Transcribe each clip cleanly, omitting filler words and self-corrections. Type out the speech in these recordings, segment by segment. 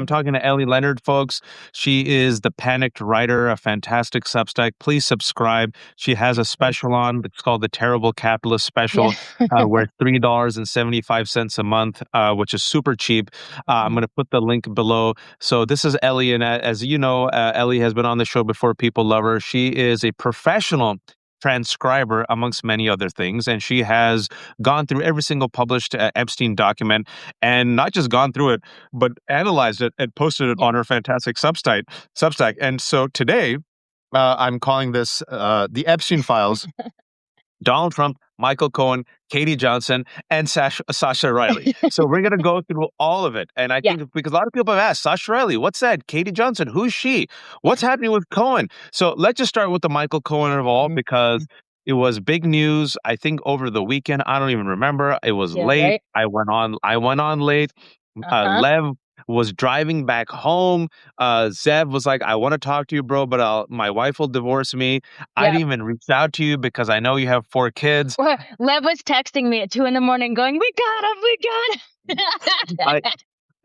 I'm talking to Ellie Leonard, folks. She is the Panicked Writer, a fantastic Substack. Please subscribe. She has a special on. It's called the Terrible Capitalist Yeah. Special, where it's $3.75 a month, which is super cheap. I'm going to put the link below. So this is Ellie, and as you know, Ellie has been on the show before. People love her. She is a professional transcriber amongst many other things, and she has gone through every single published Epstein document, and not just gone through it, but analyzed it and posted it Yeah. on her fantastic Substack. And so today, I'm calling this the Epstein Files: Donald Trump, Michael Cohen, Katie Johnson, and Sasha Riley. So we're going to go through all of it. And I Yeah. think because a lot of people have asked, Sasha Riley, what's that? Katie Johnson, who's she? What's happening with Cohen? So let's just start with the Michael Cohen of all, because it was big news, I think, over the weekend. I don't even remember. It was Yeah, late. right. I went on late. Uh-huh. Lev was driving back home. Zev was like, I want to talk to you, bro, but my wife will divorce me. I Yeah. didn't even reach out to you because I know you have 4 kids. Well, Lev was texting me at 2 a.m. going, "We got him, we got I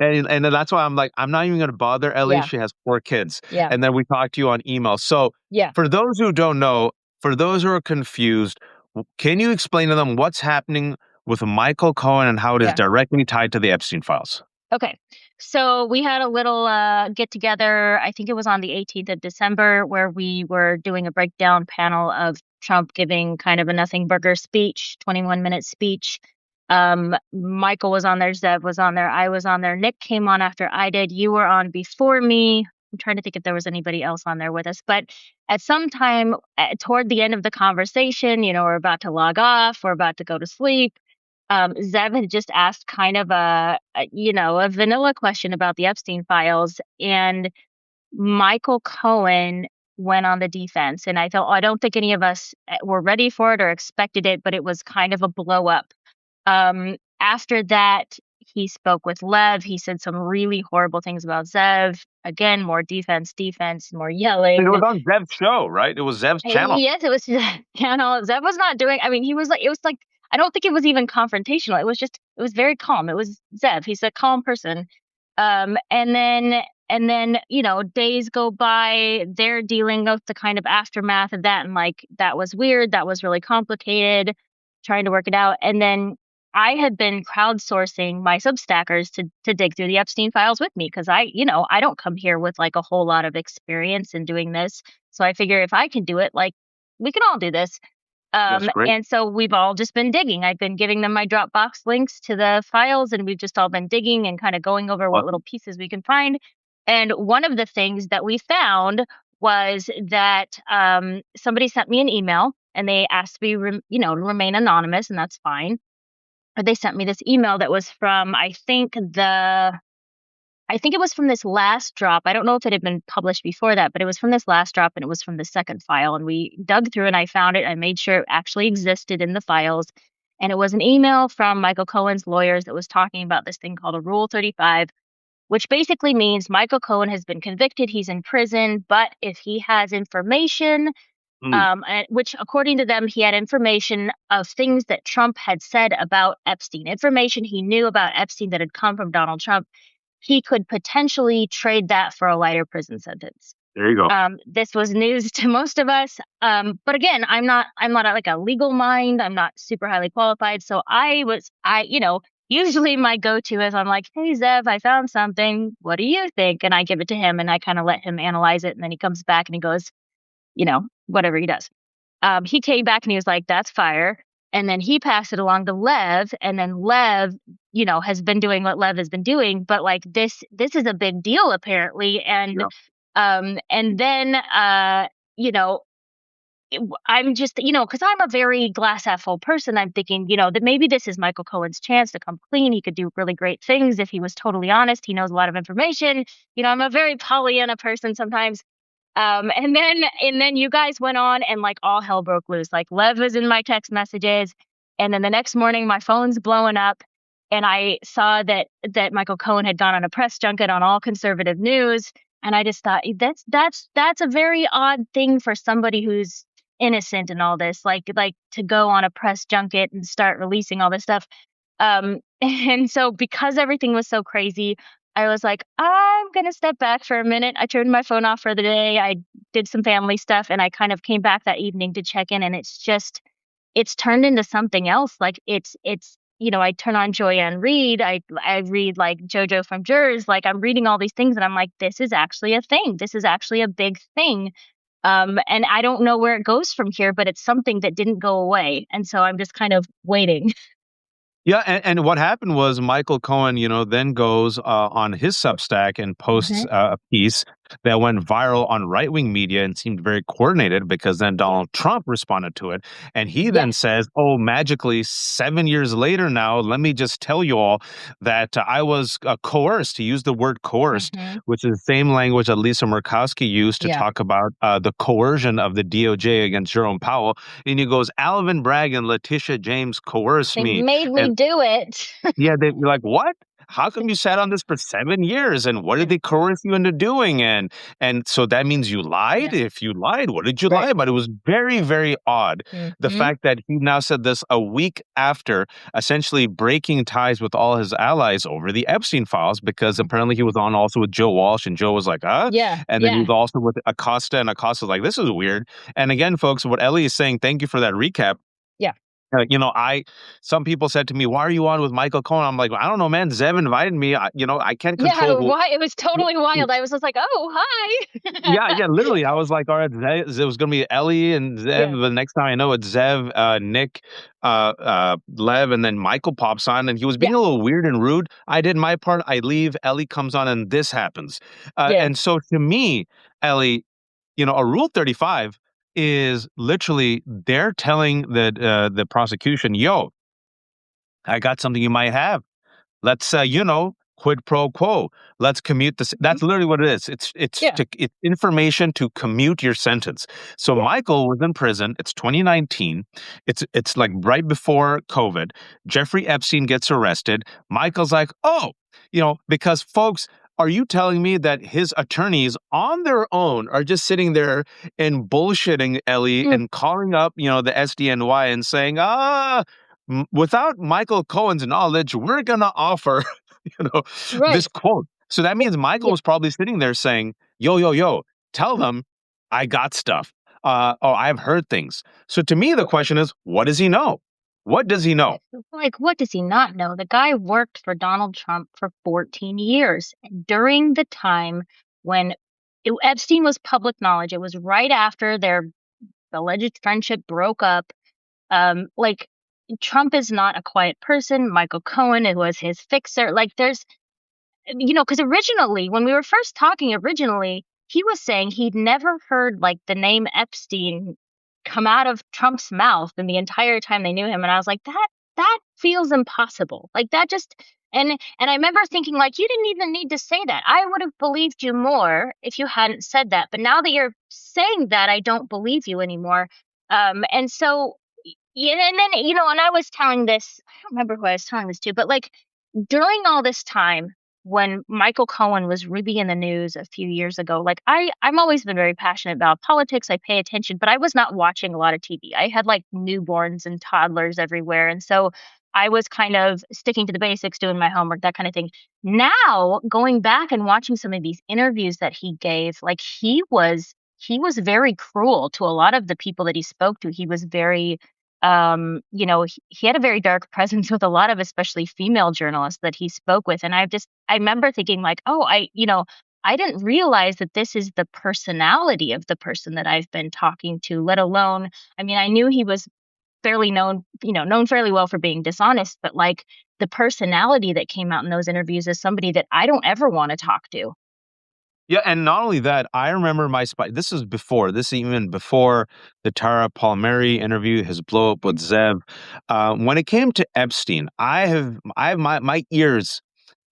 him." and then that's why I'm like, I'm not even gonna bother Ellie. Yeah. She has 4 kids. Yeah. And then we talked to you on email. So Yeah. for those who don't know, for those who are confused, can you explain to them what's happening with Michael Cohen and how it is Yeah. directly tied to the Epstein files? Okay. So we had a little get together, I think it was on the 18th of December, where we were doing a breakdown panel of Trump giving kind of a nothing burger speech, 21-minute speech. Michael was on there, Zev was on there, I was on there, Nick came on after I did, you were on before me. I'm trying to think if there was anybody else on there with us, but at some time toward the end of the conversation, we're about to log off, we're about to go to sleep. Zev had just asked kind of a vanilla question about the Epstein files, and Michael Cohen went on the defense. And I thought, I don't think any of us were ready for it or expected it, but it was kind of a blow up. After that, he spoke with Lev. He said some really horrible things about Zev. Again, more defense, more It yelling. was on Zev's show, right? It was Zev's channel. Yes, it was his channel. Zev was not doing. I mean, it was like, I don't think it was even confrontational. It was very calm. It was Zev. He's a calm person. And then days go by. They're dealing with the kind of aftermath of that, and like that was weird. That was really complicated. Trying to work it out, and then I had been crowdsourcing my Substackers to dig through the Epstein files with me, because I don't come here with like a whole lot of experience in doing this. So I figure if I can do it, like we can all do this. That's great. And so we've all just been digging. I've been giving them my Dropbox links to the files, and we've just all been digging and kind of going over what little pieces we can find. And one of the things that we found was that somebody sent me an email, and they asked me, to remain anonymous, and that's fine. But they sent me this email that was from, I think it was from this last drop. I don't know if it had been published before that, but it was from this last drop, and it was from the second file. And we dug through and I found it. I made sure it actually existed in the files. And it was an email from Michael Cohen's lawyers that was talking about this thing called a Rule 35, which basically means Michael Cohen has been convicted. He's in prison. But if he has information, which according to them, he had information of things that Trump had said about Epstein, information he knew about Epstein that had come from Donald Trump, he could potentially trade that for a lighter prison sentence. There you go. This was news to most of us. But again, I'm not like a legal mind. I'm not super highly qualified. So usually my go-to is I'm like, hey, Zev, I found something. What do you think? And I give it to him, and I kind of let him analyze it. And then he comes back and he goes, whatever he does. He came back and he was like, that's fire. And then he passed it along to Lev, and then Lev, has been doing what Lev has been doing. But like this is a big deal apparently. And and then I'm just, because I'm a very glass half full person. I'm thinking, that maybe this is Michael Cohen's chance to come clean. He could do really great things if he was totally honest. He knows a lot of information. I'm a very Pollyanna person sometimes. And then you guys went on, and like all hell broke loose. Like Lev was in my text messages, and then the next morning my phone's blowing up, and I saw that Michael Cohen had gone on a press junket on all conservative news, and I just thought that's a very odd thing for somebody who's innocent in all this, like to go on a press junket and start releasing all this stuff. And so because everything was so crazy, I was like, I'm gonna step back for a minute. I turned my phone off for the day. I did some family stuff, and I kind of came back that evening to check in, and it's turned into something else. Like it's I turn on Joyanne Reed. I read like JoJo from Jers. Like I'm reading all these things, and I'm like, this is actually a thing. This is actually a big thing. And I don't know where it goes from here, but it's something that didn't go away, and so I'm just kind of waiting. Yeah, and what happened was Michael Cohen, then goes on his Substack and posts Hmm. a piece that went viral on right-wing media and seemed very coordinated because then Yeah. Donald Trump responded to it. And he then Yes. says, oh, magically, 7 years later now, let me just tell you all that I was coerced. He used the word coerced, Hmm. which is the same language that Lisa Murkowski used to Yeah. talk about the coercion of the DOJ against Jerome Powell. And he goes, Alvin Bragg and Letitia James coerced They me. made me do it. Yeah, they're like, "What? How come you sat on this for 7 years, and what did Yeah. they coerce you into doing?" And so that means you lied? Yeah. If you lied, what did you Right. lie about? It was very, very odd. The Hmm. fact that he now said this a week after essentially breaking ties with all his allies over the Epstein files, because apparently he was on also with Joe Walsh, and Joe was like, "Huh?" Yeah. And then he Yeah. was also with Acosta, and Acosta's like, "This is weird." And again, folks, what Ellie is saying, thank you for that recap. Yeah. I some people said to me, "Why are you on with Michael Cohen?" I'm like, "I don't know, man. Zev invited me. I can't Yeah. control who." Why? It was totally wild. I was just like, oh, Yeah, hi. yeah, literally. I was like, all right, it was gonna be Ellie and Yeah. Zev. The next time I know it's Zev, Nick, Lev, and then Michael pops on, and he was Yeah. being a little weird and rude. I did my part. I leave. Ellie comes on, and this happens. Yeah. And so to me, Ellie, a Rule 35 is literally they're telling the prosecution, "Yo, I got something you might have. Let's quid pro quo. Let's commute this." Mhm. That's literally what it is. It's information to commute your sentence. So Yeah. Michael was in prison. It's 2019. It's like right before COVID. Jeffrey Epstein gets arrested. Michael's like, "Oh, because folks, are you telling me that his attorneys on their own are just sitting there and bullshitting Ellie Mm. and calling up, the SDNY and saying, without Michael Cohen's knowledge, we're going to offer, this Right. quote." So that means Michael Yeah. was probably sitting there saying, yo, yo, yo, tell them I got stuff. Or I've heard things. So to me, the question is, what does he know? What does he know? Like, what does he not know? The guy worked for Donald Trump for 14 years. And during the time when Epstein was public knowledge, it was right after their alleged friendship broke up. Like, Trump is not a quiet person. Michael Cohen, it was his fixer. Like, because originally, when we were first talking, he was saying he'd never heard like the name Epstein come out of Trump's mouth in the entire time they knew him. And I was like, that feels impossible. Like that just and I remember thinking, like, you didn't even need to say that. I would have believed you more if you hadn't said that. But now that you're saying that, I don't believe you anymore. And so yeah, and then and I was telling this, I don't remember who I was telling this to, but like during all this time when Michael Cohen was really in the news a few years ago, like I'm always been very passionate about politics. I pay attention, but I was not watching a lot of TV. I had like newborns and toddlers everywhere. And so I was kind of sticking to the basics, doing my homework, that kind of thing. Now, going back and watching some of these interviews that he gave, like he was very cruel to a lot of the people that he spoke to. He was very he had a very dark presence with a lot of especially female journalists that he spoke with. And I remember thinking like, oh, I didn't realize that this is the personality of the person that I've been talking to, let alone, I mean, I knew he was fairly known fairly well for being dishonest, but like the personality that came out in those interviews is somebody that I don't ever want to talk to. Yeah, and not only that, I remember this is even before the Tara Palmieri interview, his blow up with Zev. When it came to Epstein, my ears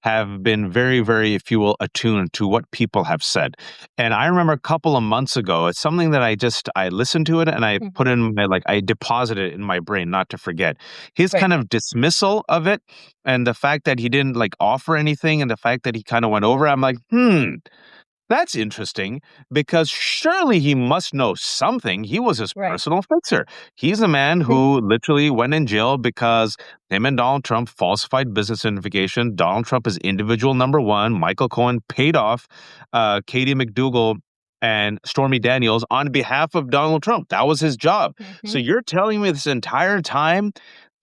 have been very, very, if you will, attuned to what people have said. And I remember a couple of months ago, it's something that I listened to it and I Mhm. put in my, like, I deposited it in my brain, not to forget. His Right. kind of dismissal of it and the fact that he didn't like offer anything and the fact that he kind of went over, I'm like, That's interesting because surely he must know something. He was his Right. personal fixer. He's a man who literally went in jail because him and Donald Trump falsified business information. Donald Trump is individual number one. Michael Cohen paid off Katie McDougal and Stormy Daniels on behalf of Donald Trump. That was his job. So Hmm. you're telling me this entire time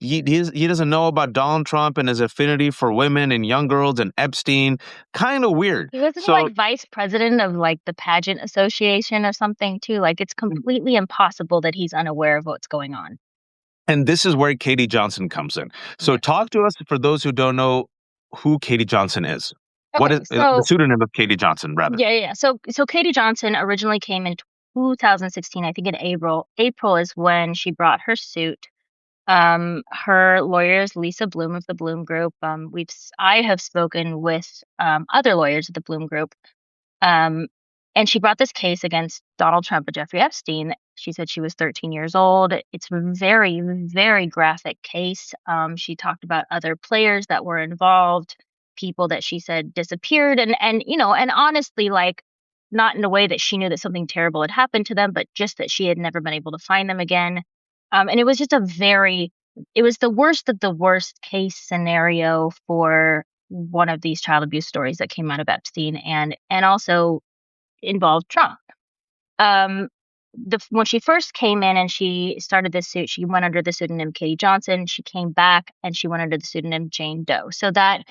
he doesn't know about Donald Trump and his affinity for women and young girls and Epstein? Kind of weird. He wasn't So like vice president of like the pageant association or something too. Like it's completely impossible that he's unaware of what's going on. and this is where Katie Johnson comes in. So Yeah. talk to us for those who don't know who Katie Johnson is. What is Okay. the So pseudonym of Katie Johnson, rather? yeah. So Katie Johnson originally came in 2016, I think in April. April is when she brought her suit. Her lawyer is Lisa Bloom of the Bloom Group. I have spoken with other lawyers of the Bloom Group. Um, and she brought this case against Donald Trump and Jeffrey Epstein. She said she was 13 years old. It's a very, very graphic case. She talked about other players that were involved, people that she said disappeared, and honestly, like not in a way that she knew that something terrible had happened to them, but just that she had never been able to find them again. And it was just it was the worst of the worst case scenario for one of these child abuse stories that came out of Epstein and also involved Trump. Um, when she first came in and she started this suit, she went under the pseudonym Katie Johnson. She came back and she went under the pseudonym Jane Doe. So that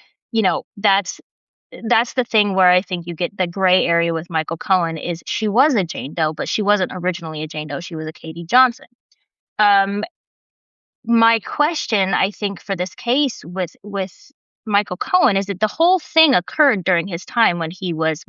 that's the thing where I think you get the gray area with Michael Cohen is she was a Jane Doe, but she wasn't originally a Jane Doe. She was a Katie Johnson. Um, my question, I think, for this case with Michael Cohen is that the whole thing occurred during his time when he was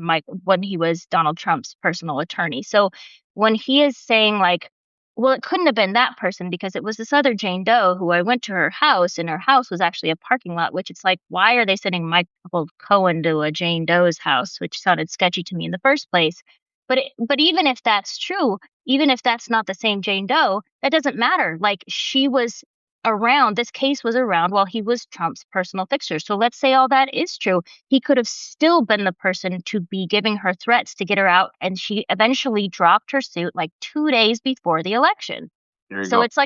Donald Trump's personal attorney. So when he is saying like, well, it couldn't have been that person because it was this other Jane Doe who I went to her house and her house was actually a parking lot, which it's like, why are they sending Michael Cohen to a Jane Doe's house, which sounded sketchy to me in the first place. But even if that's true, even if that's not the same Jane Doe, that doesn't matter. Like she was around, this case was around while he was Trump's personal fixer. So let's say all that is true. He could have still been the person to be giving her threats to get her out. And she eventually dropped her suit like 2 days before the election. There you So go. it's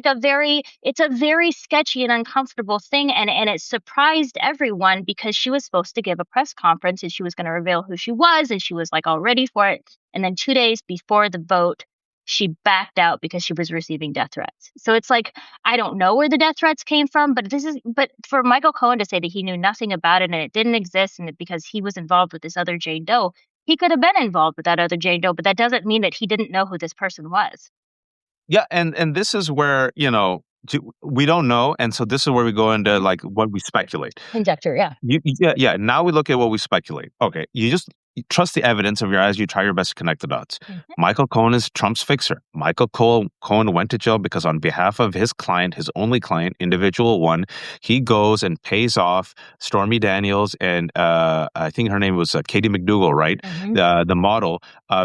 a very sketchy and uncomfortable thing. And it surprised everyone because she was supposed to give a press conference and she was going to reveal who she was. And she was like all ready for it. And then 2 days before the vote, she backed out because she was receiving death threats. So it's like, I don't know where the death threats came from, but for Michael Cohen to say that he knew nothing about it and it didn't exist and because he was involved with this other Jane Doe, he could have been involved with that other Jane Doe, but that doesn't mean that he didn't know who this person was. Yeah, and this is where, we don't know, and so this is where we go into, like, what we speculate. Conjecture, yeah. Yeah, now we look at what we speculate. Okay, you trust the evidence of your eyes, you try your best to connect the dots. Mhm. Michael Cohen is Trump's fixer. Cohen went to jail because on behalf of his client, his only client, individual one, he goes and pays off Stormy Daniels and I think her name was Katie McDougal, right? Mhm. The model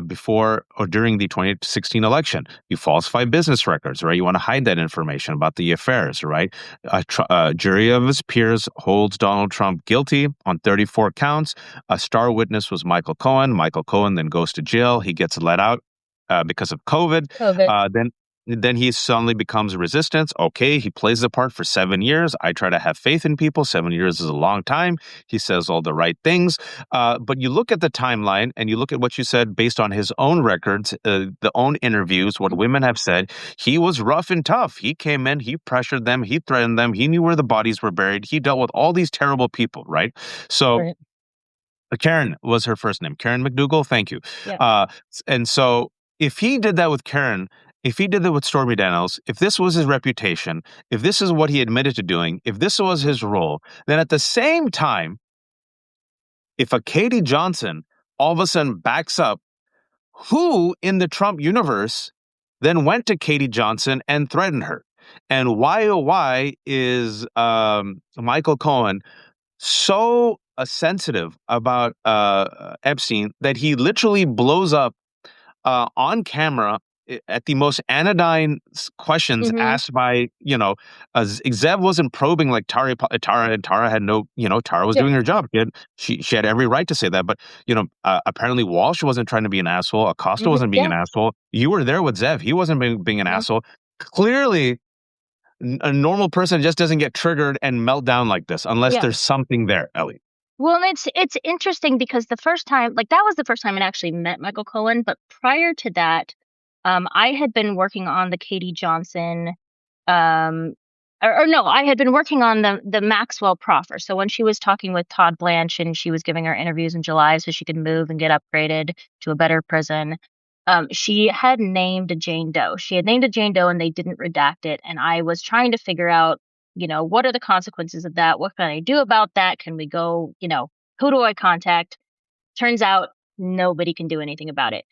before or during the 2016 election. You falsify business records, right? You want to hide that information about the affairs, right? A jury of his peers holds Donald Trump guilty on 34 counts. A star witness was Michael Cohen. Michael Cohen then goes to jail. He gets let out because of COVID. COVID. Then he suddenly becomes resistance. Okay, he plays the part for 7 years. I try to have faith in people. 7 years is a long time. He says all the right things. But you look at the timeline and you look at what you said based on his own records, the own interviews, what women have said. He was rough and tough. He came in, he pressured them, he threatened them, he knew where the bodies were buried. He dealt with all these terrible people, right? So Right. Karen was her first name. Karen McDougal. Thank you. Yeah. And so if he did that with Karen, if he did that with Stormy Daniels, if this was his reputation, if this is what he admitted to doing, if this was his role, then at the same time, if a Katie Johnson all of a sudden backs up, who in the Trump universe then went to Katie Johnson and threatened her? And why, oh, why is Michael Cohen so sensitive about Epstein that he literally blows up on camera at the most anodyne questions Hmm. asked by, Zev wasn't probing like Tara, and Tara had no, Tara was Yeah. doing her job. She had every right to say that. But, apparently Walsh wasn't trying to be an asshole. Acosta Hmm. wasn't being Yeah. an asshole. You were there with Zev. He wasn't being an Yeah. asshole. Clearly, a normal person just doesn't get triggered and melt down like this unless Yeah. there's something there, Ellie. Well, and it's interesting because the first time, like that was the first time I actually met Michael Cohen, but prior to that, I had been working on the Katie Johnson, um, or no, I had been working on the Maxwell proffer. So when she was talking with Todd Blanche and she was giving her interviews in July so she could move and get upgraded to a better prison, she had named a Jane Doe. She had named a Jane Doe and they didn't redact it. And I was trying to figure out, what are the consequences of that? What can I do about that? Can we go, who do I contact? Turns out nobody can do anything about it.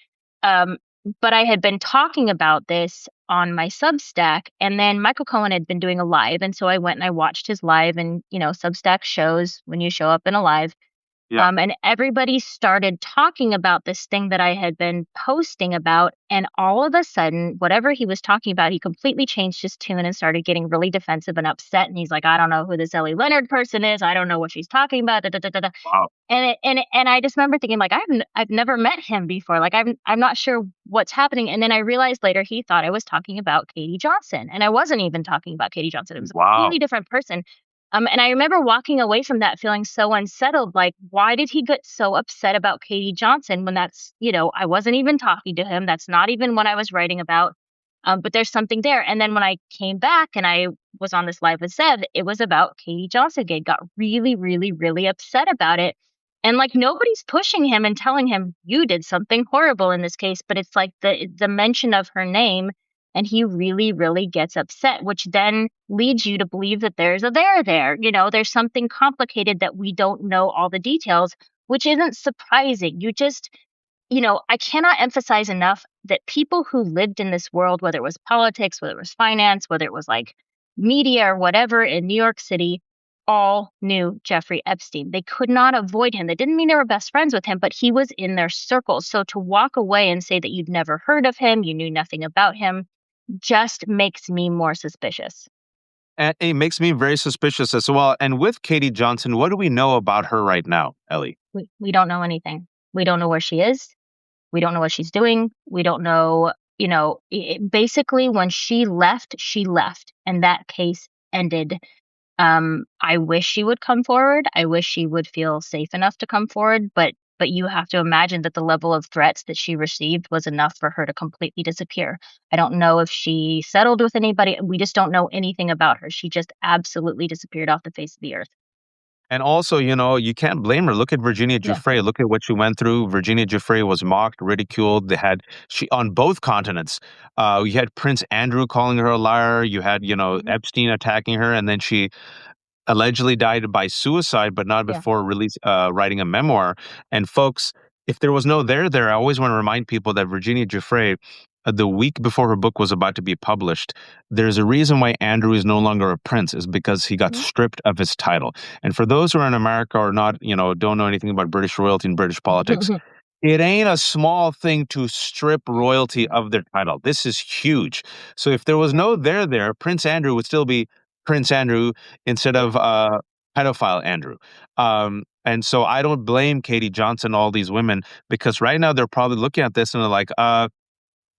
Um, but I had been talking about this on my Substack, and then Michael Cohen had been doing a live. And so I went and I watched his live, and, Substack shows when you show up in a live. Yeah. And everybody started talking about this thing that I had been posting about. And all of a sudden, whatever he was talking about, he completely changed his tune and started getting really defensive and upset. And he's like, I don't know who this Ellie Leonard person is. I don't know what she's talking about. Da, da, da, da, da. Wow. And I just remember thinking like I've never met him before. Like I'm not sure what's happening. And then I realized later he thought I was talking about Katie Johnson, and I wasn't even talking about Katie Johnson. It was a Wow. completely different person. And I remember walking away from that feeling so unsettled. Like, why did he get so upset about Katie Johnson when that's, I wasn't even talking to him. That's not even what I was writing about. But there's something there. And then when I came back and I was on this live with Zev, it was about Katie Johnson. He got really, really, really upset about it. And like nobody's pushing him and telling him you did something horrible in this case, but it's like the mention of her name, and he really, really gets upset, which then leads you to believe that there's a there. There's something complicated that we don't know all the details, which isn't surprising. I cannot emphasize enough that people who lived in this world, whether it was politics, whether it was finance, whether it was like media or whatever in New York City, all knew Jeffrey Epstein. They could not avoid him. That didn't mean they were best friends with him, but he was in their circle. So to walk away and say that you'd never heard of him, you knew nothing about him, just makes me more suspicious. And it makes me very suspicious as well. And with Katie Johnson, what do we know about her right now, Ellie? We don't know anything. We don't know where she is. We don't know what she's doing. We don't know, basically when she left, and that case ended. I wish she would come forward. I wish she would feel safe enough to come forward, but you have to imagine that the level of threats that she received was enough for her to completely disappear. I don't know if she settled with anybody. We just don't know anything about her. She just absolutely disappeared off the face of the earth. And also, you can't blame her. Look at Virginia Yeah. Giuffre. Look at what she went through. Virginia Giuffre was mocked, ridiculed. She on both continents. You had Prince Andrew calling her a liar. You had, Mhm. Epstein attacking her, and then she allegedly died by suicide, but not Yeah. before writing a memoir. And folks, if there was no there, I always want to remind people that Virginia Giuffre, the week before her book was about to be published, there's a reason why Andrew is no longer a prince, is because he got Mhm. stripped of his title. And for those who are in America or not, don't know anything about British royalty and British politics, it ain't a small thing to strip royalty of their title. This is huge. So if there was Yeah. no there, Prince Andrew would still be Prince Andrew instead Yeah. of pedophile Andrew. And so I don't blame Katie Johnson, all these women, because right now they're probably looking at this and they're like,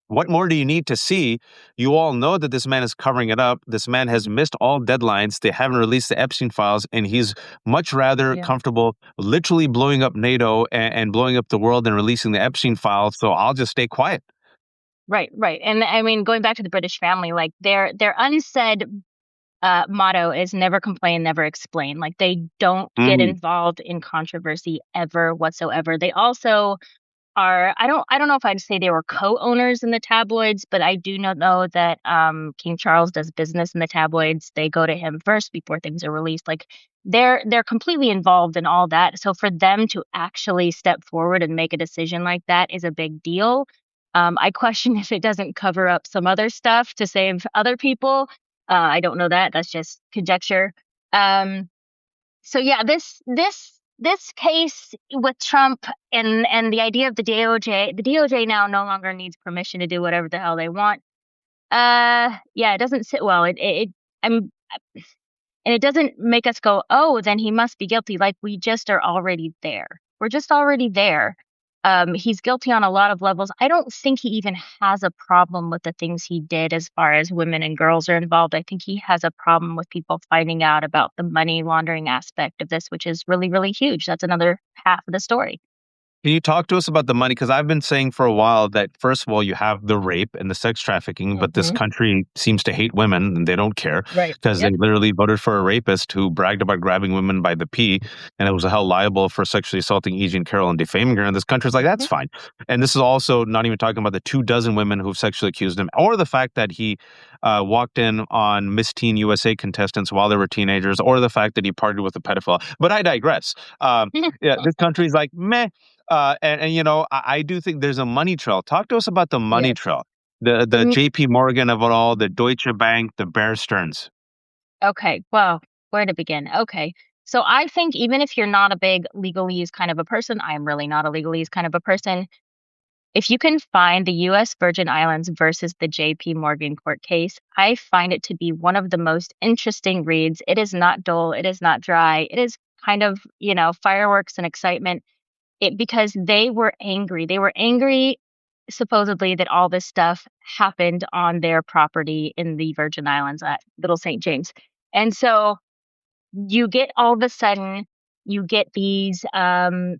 what more do you need to see? You all know that this man is covering it up. This man has Mhm. missed all deadlines. They haven't released the Epstein files, and he's much rather Yeah. comfortable literally blowing up NATO and blowing up the world and releasing the Epstein files. So I'll just stay quiet. Right, right. And I mean, going back to the British family, like their unsaid motto is never complain, never explain. Like they don't get Mm, involved in controversy ever whatsoever. They also are, I don't know if I'd say they were co-owners in the tabloids, but I do know that King Charles does business in the tabloids. They go to him first before things are released. Like they're completely involved in all that. So for them to actually step forward and make a decision like that is a big deal. I question if it doesn't cover up some other stuff to save other people. I don't know that. That's just conjecture. Um, so yeah, this this case with Trump and the idea of the DOJ now no longer needs permission to do whatever the hell they want. Yeah, it doesn't sit well. I'm, and it doesn't make us go, oh, then he must be guilty. Like we just are already there. We're just already there. He's guilty on a lot of levels. I don't think he even has a problem with the things he did as far as women and girls are involved. I think he has a problem with people finding out about the money laundering aspect of this, which is really, really huge. That's another half of the story. Can you talk to us about the money? Because I've been saying for a while that, first of all, you have the rape and the sex trafficking, but this country seems to hate women and they don't care Right. because they literally voted for a rapist who bragged about grabbing women by the pee and it was held liable for sexually assaulting E. Jean Carroll and defaming her. And this country's like, that's fine. And this is also not even talking about the 24 women who've sexually accused him or the fact that he walked in on Miss Teen USA contestants while they were teenagers or the fact that he partied with a pedophile. But I digress. Yeah, this country's like, meh. And you know, I do think there's a money trail. Talk to us about the money trail, the J.P. Morgan of it all, the Deutsche Bank, the Bear Stearns. Okay, well, where to begin? Okay, so I think even if you're not a big legalese kind of a person, I am really not a legalese kind of a person. If you can find the U.S. Virgin Islands versus the J.P. Morgan court case, I find it to be one of the most interesting reads. It is not dull. It is not dry. It is kind of, fireworks and excitement. Because they were angry. They were angry, supposedly, that all this stuff happened on their property in the Virgin Islands at Little St. James. And so you get all of a sudden, you get these. So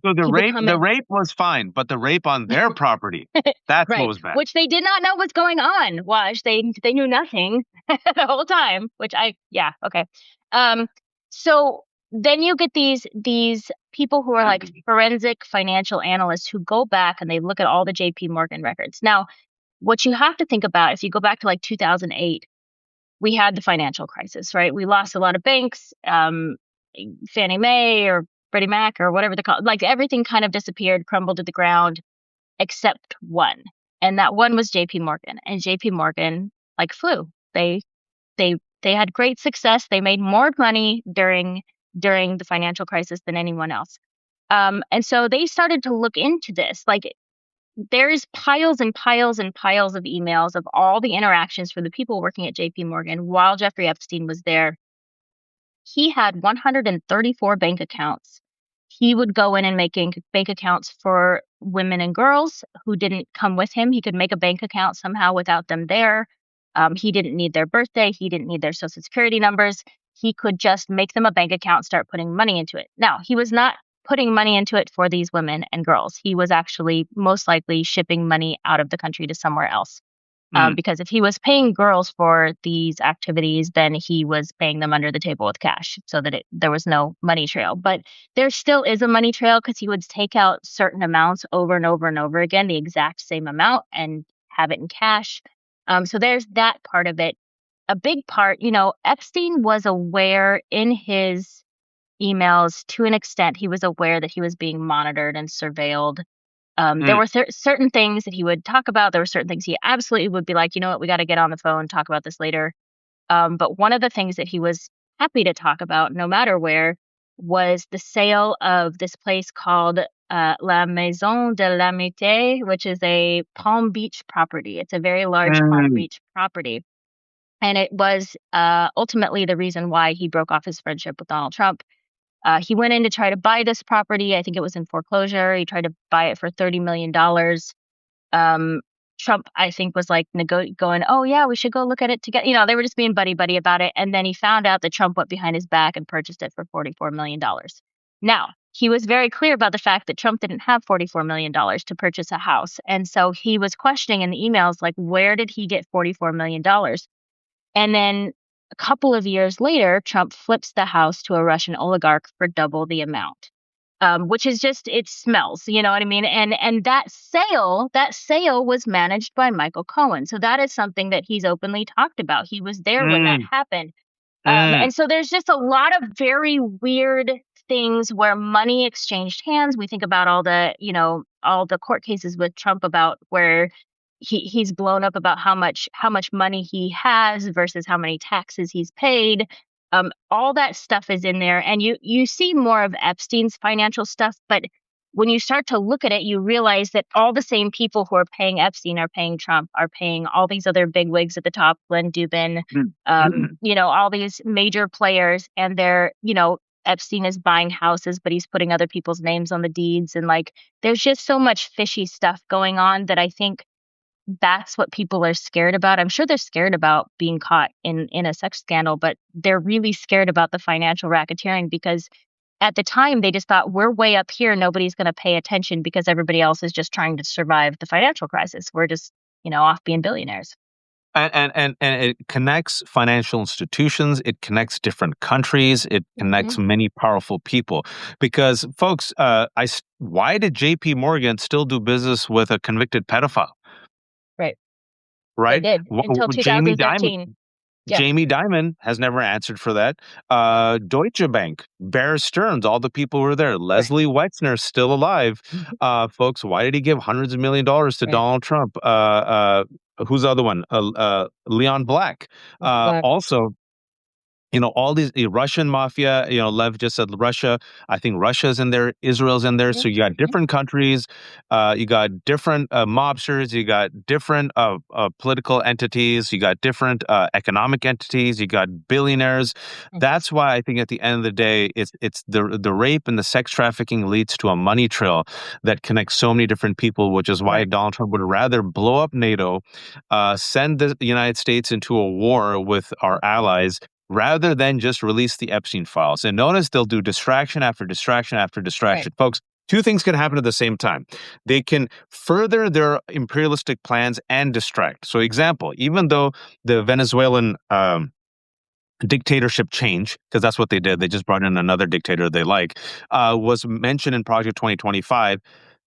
the rape was fine, but the rape on their property, that's what was bad. Which they did not know was going on. Waj, they knew nothing the whole time. Okay. So then you get these people who are like forensic financial analysts who go back and they look at all the JP Morgan records. Now, what you have to think about, if you go back to like 2008, we had the financial crisis, right? We lost a lot of banks, Fannie Mae or Freddie Mac or whatever they call it. Like everything kind of disappeared, crumbled to the ground, except one. And that one was JP Morgan. And JP Morgan like flew. They had great success. They made more money during the financial crisis than anyone else. And so they started to look into this. Like there's piles and piles and piles of emails of all the interactions for the people working at JP Morgan while Jeffrey Epstein was there. He had 134 bank accounts. He would go in and make bank accounts for women and girls who didn't come with him. He could make a bank account somehow without them there. He didn't need their birthday. He didn't need their social security numbers. He could just make them a bank account, start putting money into it. Now, he was not putting money into it for these women and girls. He was actually most likely shipping money out of the country to somewhere else. Because if he was paying girls for these activities, then he was paying them under the table with cash so that there was no money trail. But there still is a money trail because he would take out certain amounts over and over and over again, the exact same amount, and have it in cash. So there's that part of it. A big part, Epstein was aware in his emails to an extent. He was aware that he was being monitored and surveilled. There were certain things that he would talk about. There were certain things he absolutely would be like, you know what, we got to get on the phone, talk about this later. But one of the things that he was happy to talk about, no matter where, was the sale of this place called La Maison de l'Amitié, which is a Palm Beach property. It's a very large Palm Beach property. And it was ultimately the reason why he broke off his friendship with Donald Trump. He went in to try to buy this property. I think it was in foreclosure. He tried to buy it for $30 million. Trump, I think, was like going, oh, yeah, we should go look at it together. They were just being buddy-buddy about it. And then he found out that Trump went behind his back and purchased it for $44 million. Now, he was very clear about the fact that Trump didn't have $44 million to purchase a house. And so he was questioning in the emails, like, where did he get $44 million? And then a couple of years later, Trump flips the house to a Russian oligarch for double the amount, which is just, it smells, you know what I mean? And that sale was managed by Michael Cohen. So that is something that he's openly talked about. He was there when that happened. And so there's just a lot of very weird things where money exchanged hands. We think about all the court cases with Trump about where he's blown up about how much money he has versus how many taxes he's paid. All that stuff is in there, and you see more of Epstein's financial stuff, but when you start to look at it, you realize that all the same people who are paying Epstein are paying Trump, are paying all these other big wigs at the top, Glenn Dubin, all these major players, and Epstein is buying houses, but he's putting other people's names on the deeds, and like there's just so much fishy stuff going on that I think that's what people are scared about. I'm sure they're scared about being caught in a sex scandal, but they're really scared about the financial racketeering because at the time they just thought we're way up here, nobody's going to pay attention because everybody else is just trying to survive the financial crisis. We're just, off being billionaires. And it connects financial institutions. It connects different countries. It connects many powerful people. Because, folks, why did J.P. Morgan still do business with a convicted pedophile? Right. Right? They did until 2013. Jamie Dimon has never answered for that. Deutsche Bank, Bear Stearns, all the people who were there. Leslie Wexner still alive. Folks, why did he give hundreds of $millions to Donald Trump? Who's the other one? Leon Black. Also, all these Russian mafia, Lev just said Russia. I think Russia's in there. Israel's in there. So you got different countries. You got different mobsters. You got different political entities. You got different economic entities. You got billionaires. That's why I think at the end of the day, it's the rape and the sex trafficking leads to a money trail that connects so many different people, which is why Donald Trump would rather blow up NATO, send the United States into a war with our allies, rather than just release the Epstein files. And notice they'll do distraction after distraction after distraction. Folks, two things can happen at the same time. They can further their imperialistic plans and distract. So example, even though the Venezuelan dictatorship change, because that's what they did, they just brought in another dictator they like, was mentioned in Project 2025.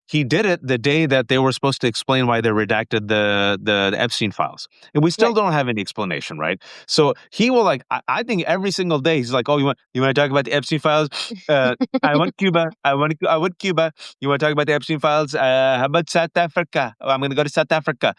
He did it the day that they were supposed to explain why they redacted the Epstein files. And we still don't have any explanation, right? So he will I think every single day, he's like, oh, you want to talk about the Epstein files? I want Cuba. I want Cuba. You want to talk about the Epstein files? How about South Africa? Oh, I'm going to go to South Africa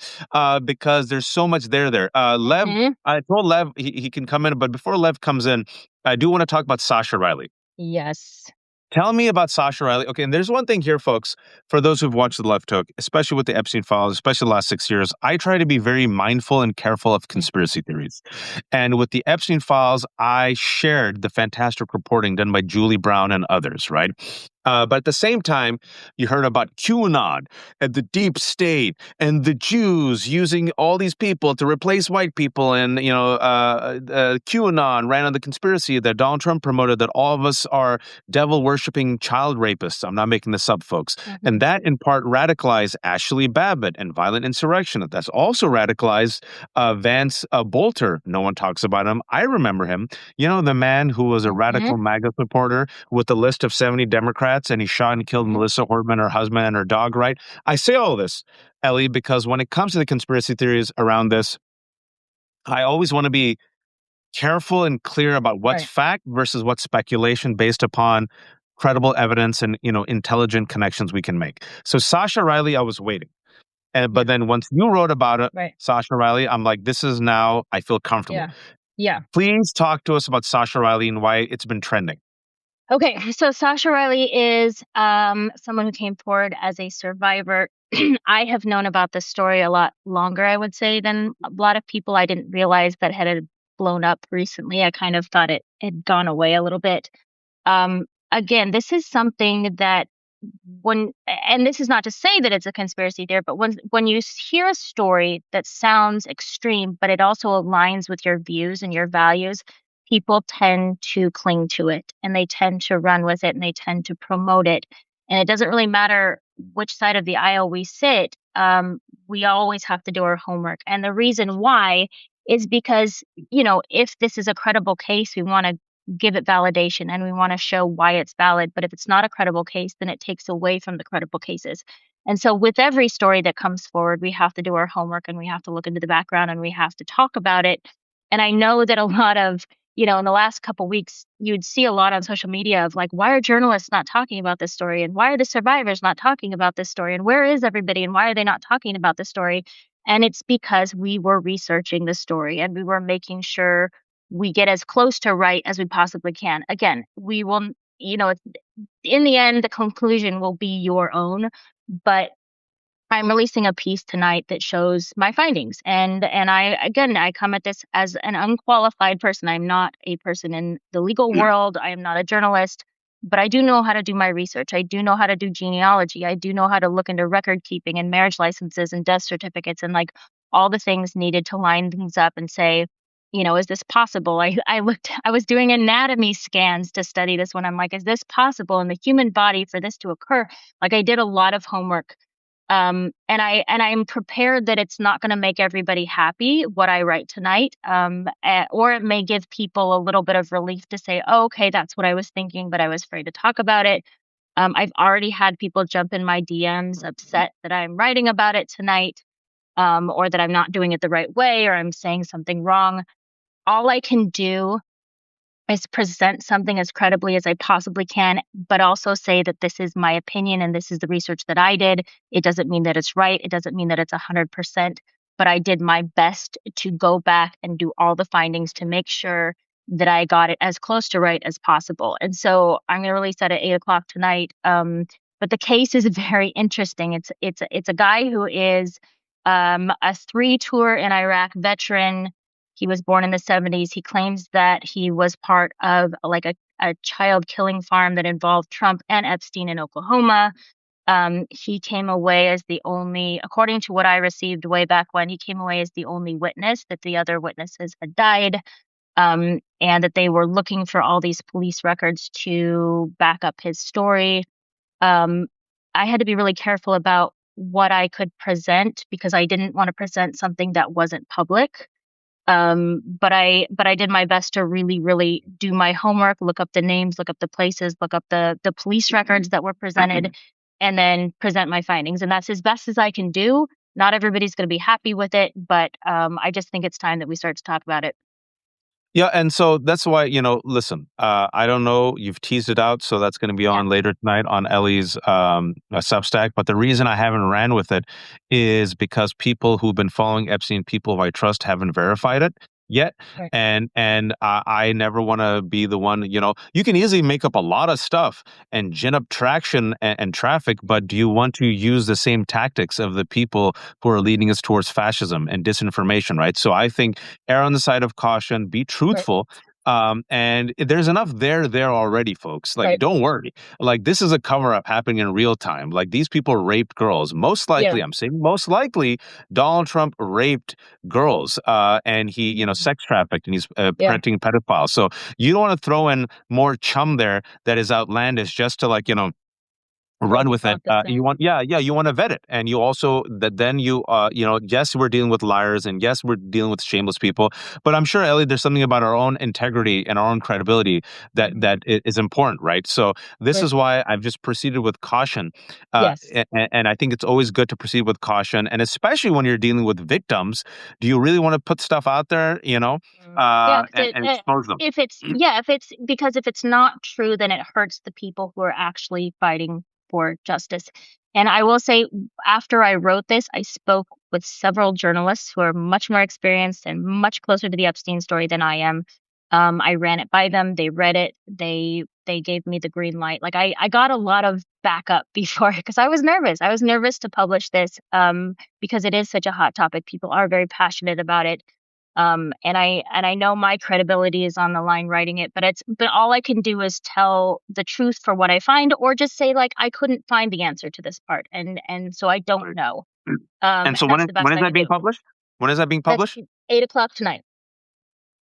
because there's so much there. Lev, I told Lev he can come in, but before Lev comes in, I do want to talk about Sasha Riley. Yes. Tell me about Sasha Riley. Okay, and there's one thing here, folks, for those who've watched The Left Hook, especially with the Epstein files, especially the last 6 years, I try to be very mindful and careful of conspiracy theories. And with the Epstein files, I shared the fantastic reporting done by Julie Brown and others, right? But at the same time, you heard about QAnon and the deep state and the Jews using all these people to replace white people. And, QAnon ran on the conspiracy that Donald Trump promoted that all of us are devil-worshipping child rapists. I'm not making this up, folks. And that, in part, radicalized Ashley Babbitt and violent insurrection. That's also radicalized Vance Bolter. No one talks about him. I remember him. The man who was a radical MAGA supporter with a list of 70 Democrats, and he shot and killed Melissa Hortman, her husband, and her dog, right? I say all this, Ellie, because when it comes to the conspiracy theories around this, I always want to be careful and clear about what's fact versus what's speculation based upon credible evidence and, intelligent connections we can make. So Sasha Riley, I was waiting. But then once you wrote about it, Sasha Riley, I'm like, this is now, I feel comfortable. Yeah. Please talk to us about Sasha Riley and why it's been trending. Okay, so Sasha Riley is someone who came forward as a survivor. I have known about this story a lot longer, I would say, than a lot of people. I didn't realize that had blown up recently. I kind of thought it had gone away a little bit. Again, this is something that and this is not to say that it's a conspiracy theory, but when you hear a story that sounds extreme, but it also aligns with your views and your values, people tend to cling to it and they tend to run with it and they tend to promote it. And it doesn't really matter which side of the aisle we sit. We always have to do our homework. And the reason why is because, if this is a credible case, we want to give it validation and we want to show why it's valid. But if it's not a credible case, then it takes away from the credible cases. And so with every story that comes forward, we have to do our homework and we have to look into the background and we have to talk about it. And I know that a lot of, in the last couple of weeks, you'd see a lot on social media of like, why are journalists not talking about this story? And why are the survivors not talking about this story? And where is everybody? And why are they not talking about this story? And it's because we were researching the story and we were making sure we get as close to right as we possibly can. Again, we will, in the end, the conclusion will be your own, but I'm releasing a piece tonight that shows my findings. And I come at this as an unqualified person. I'm not a person in the legal world. I am not a journalist, but I do know how to do my research. I do know how to do genealogy. I do know how to look into record keeping and marriage licenses and death certificates and like all the things needed to line things up and say, is this possible? I was doing anatomy scans to study this one. I'm like, is this possible in the human body for this to occur? Like I did a lot of homework. And I'm prepared that it's not going to make everybody happy what I write tonight. Or it may give people a little bit of relief to say, oh, okay, that's what I was thinking, but I was afraid to talk about it. I've already had people jump in my DMs upset that I'm writing about it tonight, or that I'm not doing it the right way, or I'm saying something wrong. All I can do is present something as credibly as I possibly can, but also say that this is my opinion and this is the research that I did. It doesn't mean that it's right. It doesn't mean that it's 100%, but I did my best to go back and do all the findings to make sure that I got it as close to right as possible. And so I'm going to release that at 8 o'clock tonight. But the case is very interesting. It's a guy who is a 3-tour in Iraq veteran. He was born in the 70s. He claims that he was part of like a child killing farm that involved Trump and Epstein in Oklahoma. He came away as the only, according to what I received way back when, he came away as the only witness, that the other witnesses had died, and that they were looking for all these police records to back up his story. I had to be really careful about what I could present because I didn't want to present something that wasn't public. But I did my best to really, really do my homework, look up the names, look up the places, look up the police records that were presented, and then present my findings. And that's as best as I can do. Not everybody's going to be happy with it, but I just think it's time that we start to talk about it. Yeah, and so that's why, listen, I don't know, you've teased it out, so that's going to be on later tonight on Ellie's Substack. But the reason I haven't ran with it is because people who've been following Epstein, people who I trust, haven't verified it yet. Right. And I never want to be the one, you can easily make up a lot of stuff and gin up traction and traffic, but do you want to use the same tactics of the people who are leading us towards fascism and disinformation, right? So I think err on the side of caution, be truthful. Right. And there's enough there already, folks. Like, don't worry. Like, this is a cover-up happening in real time. Like, these people raped girls. Most likely, I'm saying most likely, Donald Trump raped girls, and he, sex trafficked, and he's parenting pedophiles. So you don't want to throw in more chum there that is outlandish just to run with it. You want to vet it, and you also yes, we're dealing with liars, and yes, we're dealing with shameless people. But I'm sure, Ellie, there's something about our own integrity and our own credibility that is important, right? So this is why I've just proceeded with caution. Yes. And I think it's always good to proceed with caution, and especially when you're dealing with victims. Do you really want to put stuff out there, and expose them? If it's not true, then it hurts the people who are actually fighting for justice. And I will say, after I wrote this, I spoke with several journalists who are much more experienced and much closer to the Epstein story than I am. I ran it by them. They read it. They gave me the green light. Like I got a lot of backup before, because I was nervous. I was nervous to publish this because it is such a hot topic. People are very passionate about it. And I know my credibility is on the line writing it, but all I can do is tell the truth for what I find, or just say like I couldn't find the answer to this part, and so I don't know. And so when is that being published? When is that being published? That's 8 o'clock tonight.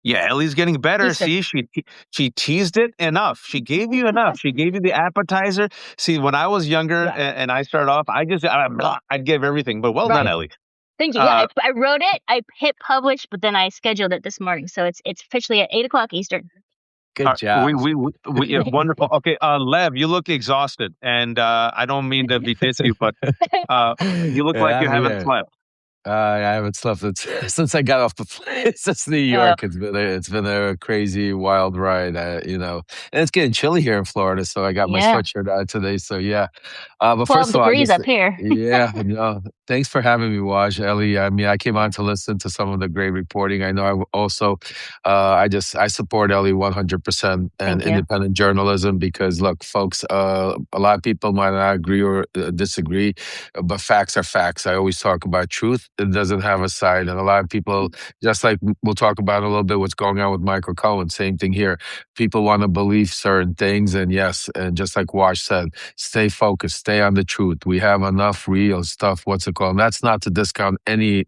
Yeah, Ellie's getting better. Eastern. See, she teased it enough. She gave you enough. She gave you the appetizer. See, when I was younger and I started off, I'd give everything. But well done, Ellie. Thank you. Yeah, I wrote it. I hit publish, but then I scheduled it this morning, so it's officially at 8 o'clock Eastern. Good job. We wonderful. Okay, Lev, you look exhausted, and I don't mean to be dissy, but you look like you haven't slept. I haven't slept since I got off the plane. Since New York, it's been a crazy, wild ride. And it's getting chilly here in Florida, so I got my sweatshirt on today. So yeah, but 12 degrees up here. Yeah, no, Thanks for having me, Waj, Ellie. I mean, I came on Yeah. to listen to some of the great reporting. I know also, I support Ellie 100% and Thank you. independent journalism because, look, folks, a lot of people might not agree or disagree, but facts are facts. I always talk about truth. It doesn't have a side. And a lot of people, just like we'll talk about a little bit what's going on with Michael Cohen, same thing here. People want to believe certain things. And yes, and just like Waj said, stay focused, stay on the truth. We have enough real stuff. What's it called? And that's not to discount any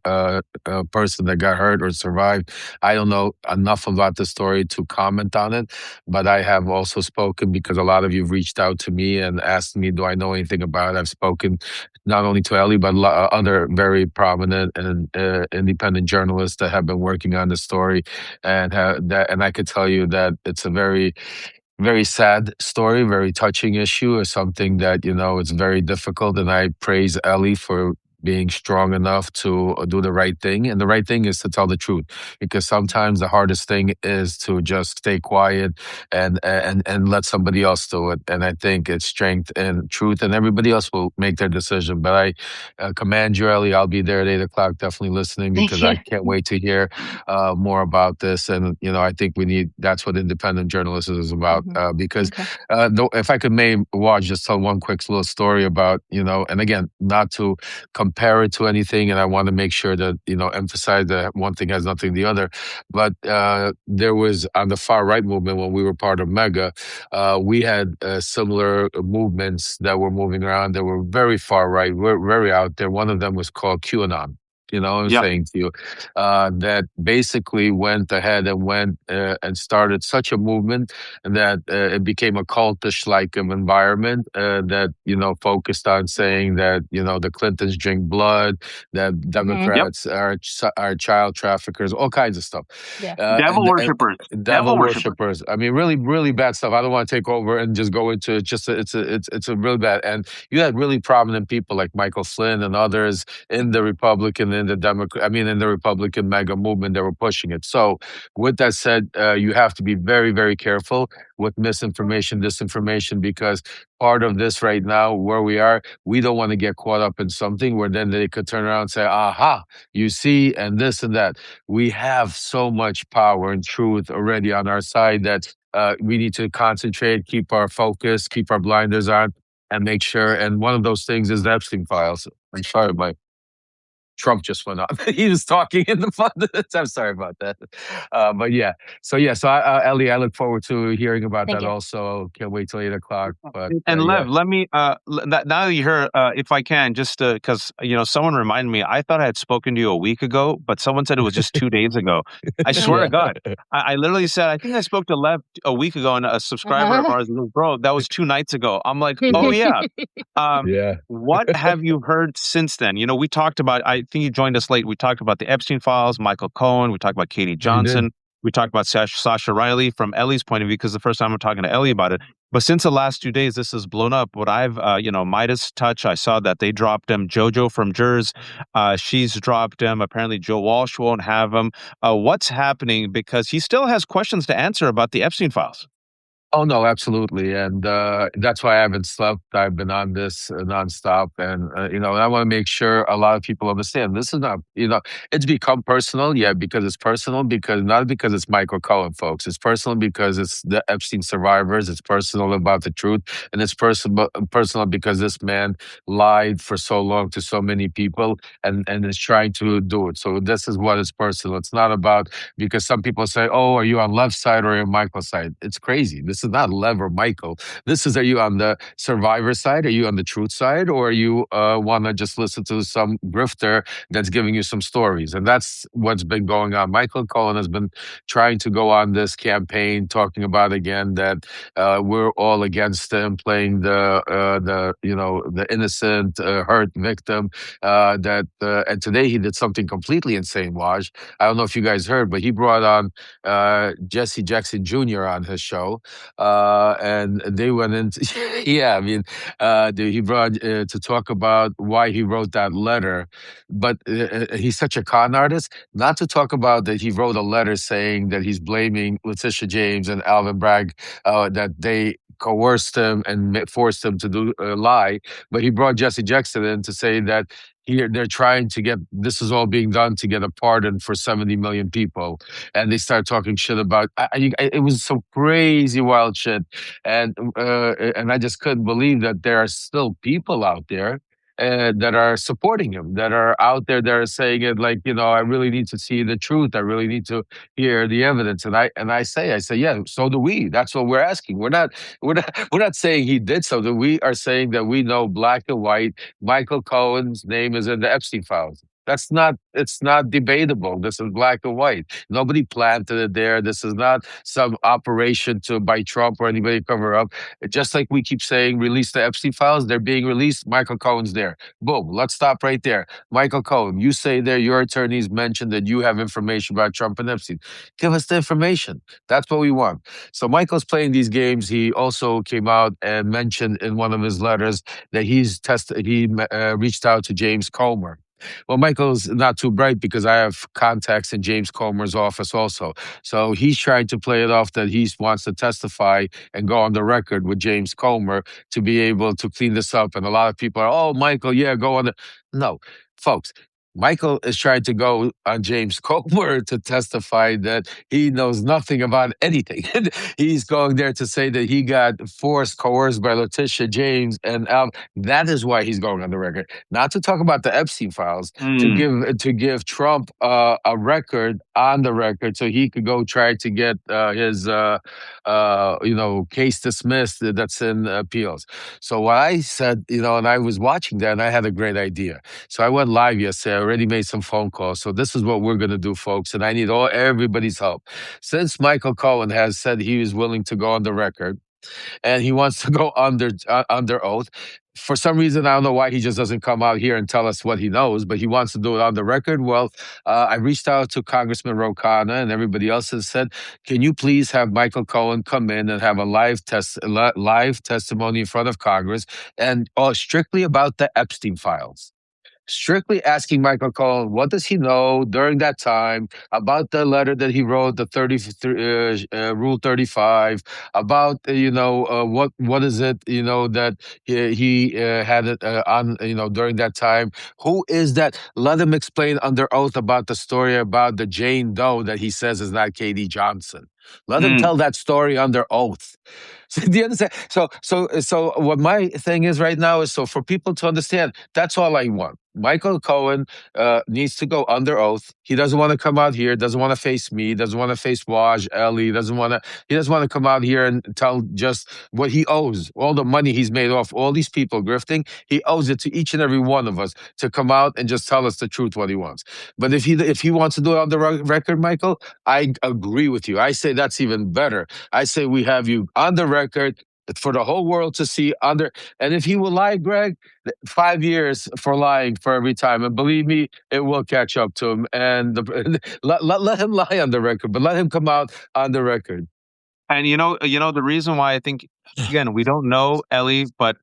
person that got hurt or survived. I don't know enough about the story to comment on it, but I have also spoken because a lot of you reached out to me and asked me, do I know anything about it? I've spoken not only to Ellie, but other very prominent and independent journalists that have been working on the story, and I could tell you that it's a very sad story, very touching issue, is something that, it's very difficult. And I praise Ellie for being strong enough to do the right thing. And the right thing is to tell the truth, because sometimes the hardest thing is to just stay quiet and let somebody else do it. And I think it's strength and truth, and everybody else will make their decision. But I commend you, Ellie. I'll be there at 8 o'clock, definitely listening, Thank because you. I can't wait to hear more about this. And I think that's what independent journalism is about. Because Okay. if I could watch, just tell one quick little story about, and again, not to compare it to anything, and I want to make sure that emphasize that one thing has nothing the other. But there was, on the far right movement, when we were part of Mega, we had similar movements that were moving around that were very far right, were very out there. One of them was called QAnon. I'm Yep. saying to you, that basically went ahead and went and started such a movement that it became a cultish like environment that focused on saying that the Clintons drink blood, that Yep. Democrats are child traffickers, all kinds of stuff. Yeah. Devil And worshippers. devil Devil worshippers. worshippers. I mean, really, really bad stuff. I don't want to take over and just go into it. Just it's a really bad. And you had really prominent people like Michael Flynn and others in the Republican, in the Democrat, I mean, in the Republican mega movement that were pushing it. So, with that said, you have to be very, very careful with misinformation, disinformation, because part of this right now, where we are, we don't want to get caught up in something where then they could turn around and say, aha, you see, and this and that. We have so much power and truth already on our side that we need to concentrate, keep our focus, keep our blinders on, and make sure. And one of those things is the Epstein files. I'm sorry, my Trump just went on. He was talking in the fun. I'm sorry about that. But yeah. So Ellie, I look forward to hearing about Thank that you. also. Can't wait till 8 o'clock. But And yeah. Lev, let me now that you hear, if I can, just because someone reminded me, I thought I had spoken to you a week ago, but someone said it was just 2 days ago. I swear to Yeah. God, I literally said I think I spoke to Lev a week ago, and a subscriber of ours goes, "Bro, that was 2 nights ago." I'm like, "Oh yeah." Yeah. What have you heard since then? We talked about. I think you joined us late. We talked about the Epstein files, Michael Cohen. We talked about Katie We did. Johnson. We talked about Sasha Riley from Ellie's point of view, because the first time I'm talking to Ellie about it. But since the last 2 days, this has blown up. What I've, Midas Touch, I saw that they dropped him. JoJo from Jers, she's dropped him. Apparently, Joe Walsh won't have him. What's happening? Because he still has questions to answer about the Epstein files. Oh no, absolutely, and that's why I haven't slept. I've been on this nonstop, and I want to make sure a lot of people understand this is not, it's become personal, yeah, because it's personal, because not because it's Michael Cohen, folks. It's personal because it's the Epstein survivors. It's personal about the truth, and it's personal because this man lied for so long to so many people, and is trying to do it. So this is what is personal. It's not about, because some people say, "Oh, are you on left side or are you on Michael's side?" It's crazy. This is not Lev or Michael. This is, are you on the survivor side? Are you on the truth side? Or you want to just listen to some grifter that's giving you some stories? And that's what's been going on. Michael Cohen has been trying to go on this campaign, talking about again that we're all against him, playing the innocent hurt victim. And today he did something completely insane, Waj. I don't know if you guys heard, but he brought on Jesse Jackson Jr. on his show, and they went into yeah. I mean, he brought to talk about why he wrote that letter, but he's such a con artist. Not to talk about that he wrote a letter saying that he's blaming Letitia James and Alvin Bragg, that they coerced him and forced him to do lie. But he brought Jesse Jackson in to say that here they're trying to get this is all being done to get a pardon for 70 million people, and they start talking shit about. It was some crazy wild shit, and I just couldn't believe that there are still people out there that are supporting him, that are out there that are saying it like, I really need to see the truth. I really need to hear the evidence. And I say, yeah, so do we. That's what we're asking. We're not saying he did something. We are saying that we know black and white. Michael Cohen's name is in the Epstein files. It's not debatable. This is black and white. Nobody planted it there. This is not some operation by Trump or anybody to cover up. Just like we keep saying, release the Epstein files, they're being released. Michael Cohen's there. Boom. Let's stop right there. Michael Cohen, you say there your attorneys mentioned that you have information about Trump and Epstein. Give us the information. That's what we want. So Michael's playing these games. He also came out and mentioned in one of his letters that he reached out to James Comer. Well, Michael's not too bright because I have contacts in James Comer's office also. So he's trying to play it off that he wants to testify and go on the record with James Comer to be able to clean this up. And a lot of people are, oh, Michael, yeah, go on. No, folks. Michael is trying to go on James Comer to testify that he knows nothing about anything. He's going there to say that he got coerced by Letitia James, and that is why he's going on the record. Not to talk about the Epstein files, to give Trump a record on the record, so he could go try to get his case dismissed that's in appeals. So what I said, and I was watching that, and I had a great idea. So I went live yesterday. I already made some phone calls. So this is what we're going to do, folks. And I need everybody's help. Since Michael Cohen has said he is willing to go on the record and he wants to go under oath, for some reason, I don't know why he just doesn't come out here and tell us what he knows, but he wants to do it on the record. Well, I reached out to Congressman Ro Khanna and everybody else has said, can you please have Michael Cohen come in and have a live testimony in front of Congress and strictly about the Epstein files? Strictly asking Michael Cohen, what does he know during that time about the letter that he wrote, the Rule 35, about what is it that he had it on during that time? Who is that? Let him explain under oath about the story about the Jane Doe that he says is not Katie Johnson. Let him tell that story under oath. So, do you understand? So what my thing is right now is so for people to understand, that's all I want. Michael Cohen needs to go under oath. He doesn't want to come out here, doesn't want to face me, doesn't want to face Wajahat Ali, he doesn't want to come out here and tell just what he owes, all the money he's made off all these people grifting. He owes it to each and every one of us to come out and just tell us the truth, what he wants. But if he wants to do it on the record, Michael, I agree with you. I say that's even better. I say we have you on the record for the whole world to see and if he will lie, Greg, 5 years for lying for every time. And believe me, it will catch up to him. And let him lie on the record, but let him come out on the record. And the reason why I think, again, we don't know, Ellie, but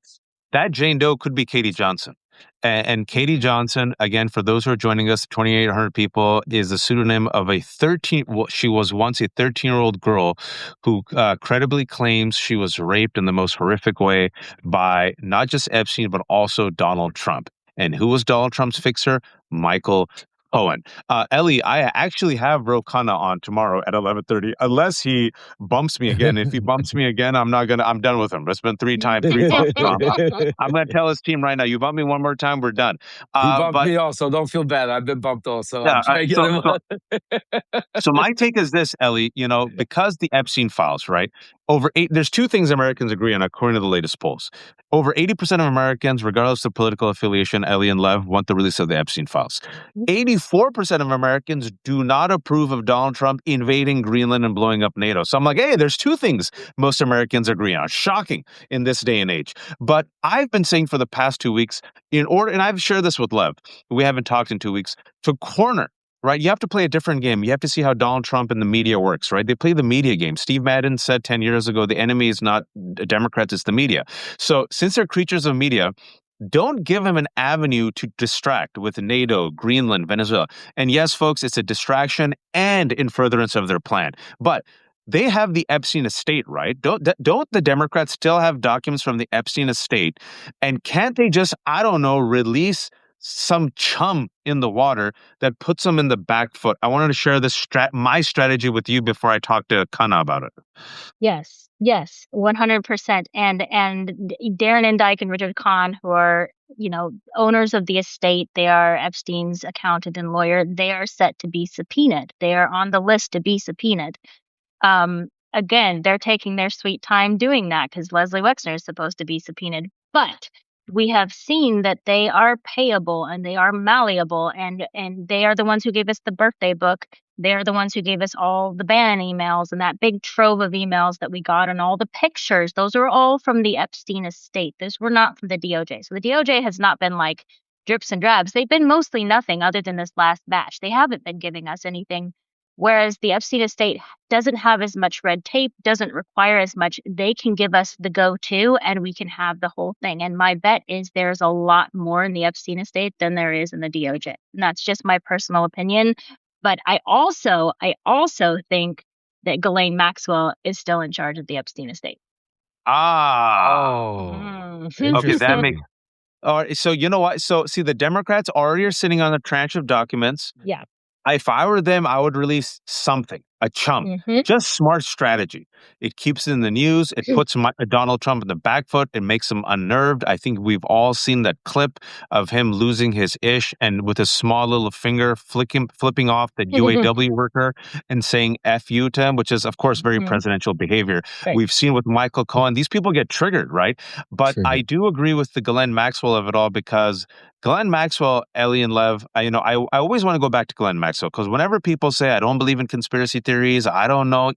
that Jane Doe could be Katie Johnson. And Katie Johnson, again, for those who are joining us, 2,800 people, is the pseudonym of she was once a 13-year-old girl who credibly claims she was raped in the most horrific way by not just Epstein, but also Donald Trump. And who was Donald Trump's fixer? Michael Cohen. Ellie, I actually have Ro Khanna on tomorrow at 11:30, unless he bumps me again. If he bumps me again, I'm done with him. It's been three bumps. I'm going to tell his team right now, you bump me one more time, we're done. He bumped me also. Don't feel bad. I've been bumped also. So my take is this, Ellie, because the Epstein files, right? There's two things Americans agree on, according to the latest polls. Over 80% of Americans, regardless of political affiliation, Ellie and Lev, want the release of the Epstein files. 84% of Americans do not approve of Donald Trump invading Greenland and blowing up NATO. So I'm like, hey, there's two things most Americans agree on. Shocking in this day and age. But I've been saying for the past 2 weeks, and I've shared this with Lev, we haven't talked in 2 weeks, to corner. Right, you have to play a different game. You have to see how Donald Trump and the media works, right? They play the media game. Steve Madden said 10 years ago, the enemy is not Democrats, it's the media. So since they're creatures of media, don't give him an avenue to distract with NATO, Greenland, Venezuela. And yes, folks, it's a distraction and in furtherance of their plan. But they have the Epstein estate, right? Don't the Democrats still have documents from the Epstein estate? And can't they just, I don't know, release some chum in the water that puts them in the back foot? I wanted to share my strategy with you before I talk to Kana about it. Yes, yes, 100%. And Darren and Dyke and Richard Kahn, who are, owners of the estate, they are Epstein's accountant and lawyer. They are set to be subpoenaed. They are on the list to be subpoenaed. Again, they're taking their sweet time doing that because Leslie Wexner is supposed to be subpoenaed. But we have seen that they are payable and they are malleable, and they are the ones who gave us the birthday book. They're the ones who gave us all the Bannon emails and that big trove of emails that we got and all the pictures. Those are all from the Epstein estate. Those were not from the DOJ. So the DOJ has not been like drips and drabs. They've been mostly nothing other than this last batch. They haven't been giving us anything. Whereas the Epstein estate doesn't have as much red tape, doesn't require as much. They can give us the go-to and we can have the whole thing. And my bet is there's a lot more in the Epstein estate than there is in the DOJ. And that's just my personal opinion. But I also think that Ghislaine Maxwell is still in charge of the Epstein estate. Okay, that makes. All right, so you know what? So see, the Democrats already are sitting on a tranche of documents. Yeah. If I were them, I would release something, a chump, just smart strategy. It keeps it in the news. It puts Donald Trump in the back foot. It makes him unnerved. I think we've all seen that clip of him losing his ish and with his small little finger flipping off the UAW worker and saying F you to him, which is, of course, very presidential behavior. Right. We've seen with Michael Cohen, these people get triggered, right? But I do agree with the Ghislaine Maxwell of it all because Ghislaine Maxwell, Ellie and Lev, I always want to go back to Ghislaine Maxwell because whenever people say, I don't believe in conspiracy theories, I don't know,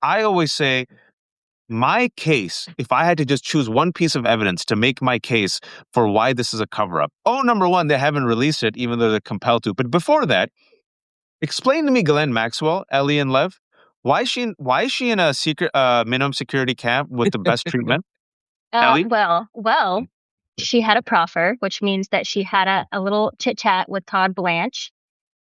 I always say, my case, if I had to just choose one piece of evidence to make my case for why this is a cover-up. number one, they haven't released it, even though they're compelled to. But before that, explain to me, Ghislaine Maxwell, Ellie and Lev, why is she in a secret minimum security camp with the best treatment? Ellie? Well, she had a proffer, which means that she had a little chit chat with Todd Blanche.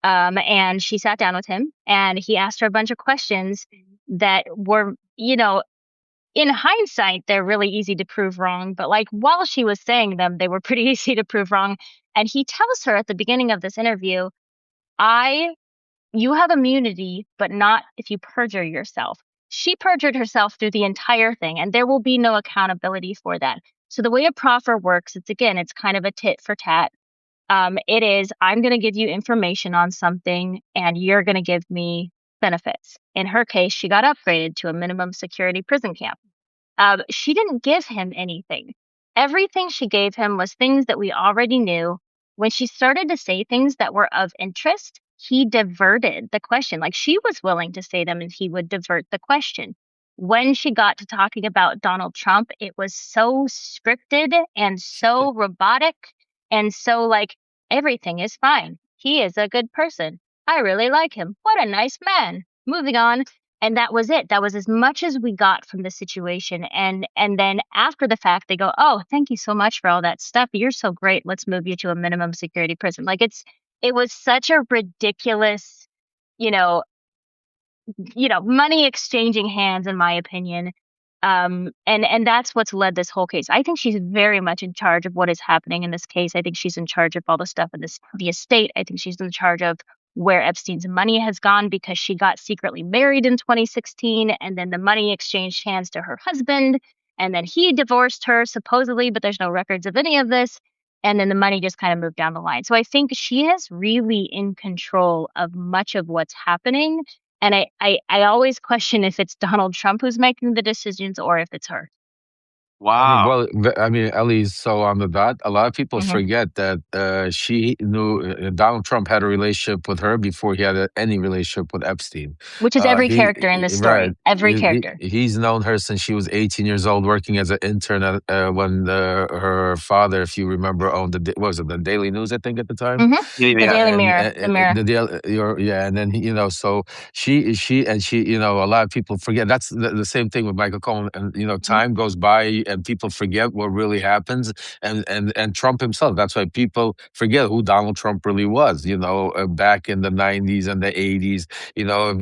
And she sat down with him and he asked her a bunch of questions that were, in hindsight, they're really easy to prove wrong. But like while she was saying them, they were pretty easy to prove wrong. And he tells her at the beginning of this interview, you have immunity, but not if you perjure yourself. She perjured herself through the entire thing, and there will be no accountability for that. So the way a proffer works, it's kind of a tit for tat. It is, I'm going to give you information on something and you're going to give me benefits. In her case, she got upgraded to a minimum security prison camp. She didn't give him anything. Everything she gave him was things that we already knew. When she started to say things that were of interest, he diverted the question. Like she was willing to say them and he would divert the question. When she got to talking about Donald Trump, it was so scripted and so robotic. And so, like, everything is fine. He is a good person. I really like him. What a nice man. Moving on. And that was it. That was as much as we got from the situation. And then after the fact, they go, oh, thank you so much for all that stuff. You're so great. Let's move you to a minimum security prison. Like, it was such a ridiculous, money exchanging hands, in my opinion. And that's what's led this whole case. I think she's very much in charge of what is happening in this case. I think she's in charge of all the stuff in the estate. I think she's in charge of where Epstein's money has gone because she got secretly married in 2016 and then the money exchanged hands to her husband and then he divorced her supposedly, but there's no records of any of this. And then the money just kind of moved down the line. So I think she is really in control of much of what's happening. And I always question if it's Donald Trump who's making the decisions or if it's her. Wow. Ellie's so on the dot. A lot of people forget that she knew Donald Trump had a relationship with her before he had any relationship with Epstein. Which is every character in this story. Right. Every character. He's known her since she was 18 years old, working as an intern when her father, if you remember, owned the Daily News, I think, at the time. The Daily Mirror. The Mirror. And then so she a lot of people forget. That's the same thing with Michael Cohen. And time goes by. and people forget what really happens. And Trump himself. That's why people forget who Donald Trump really was. Back in the '90s and the '80s.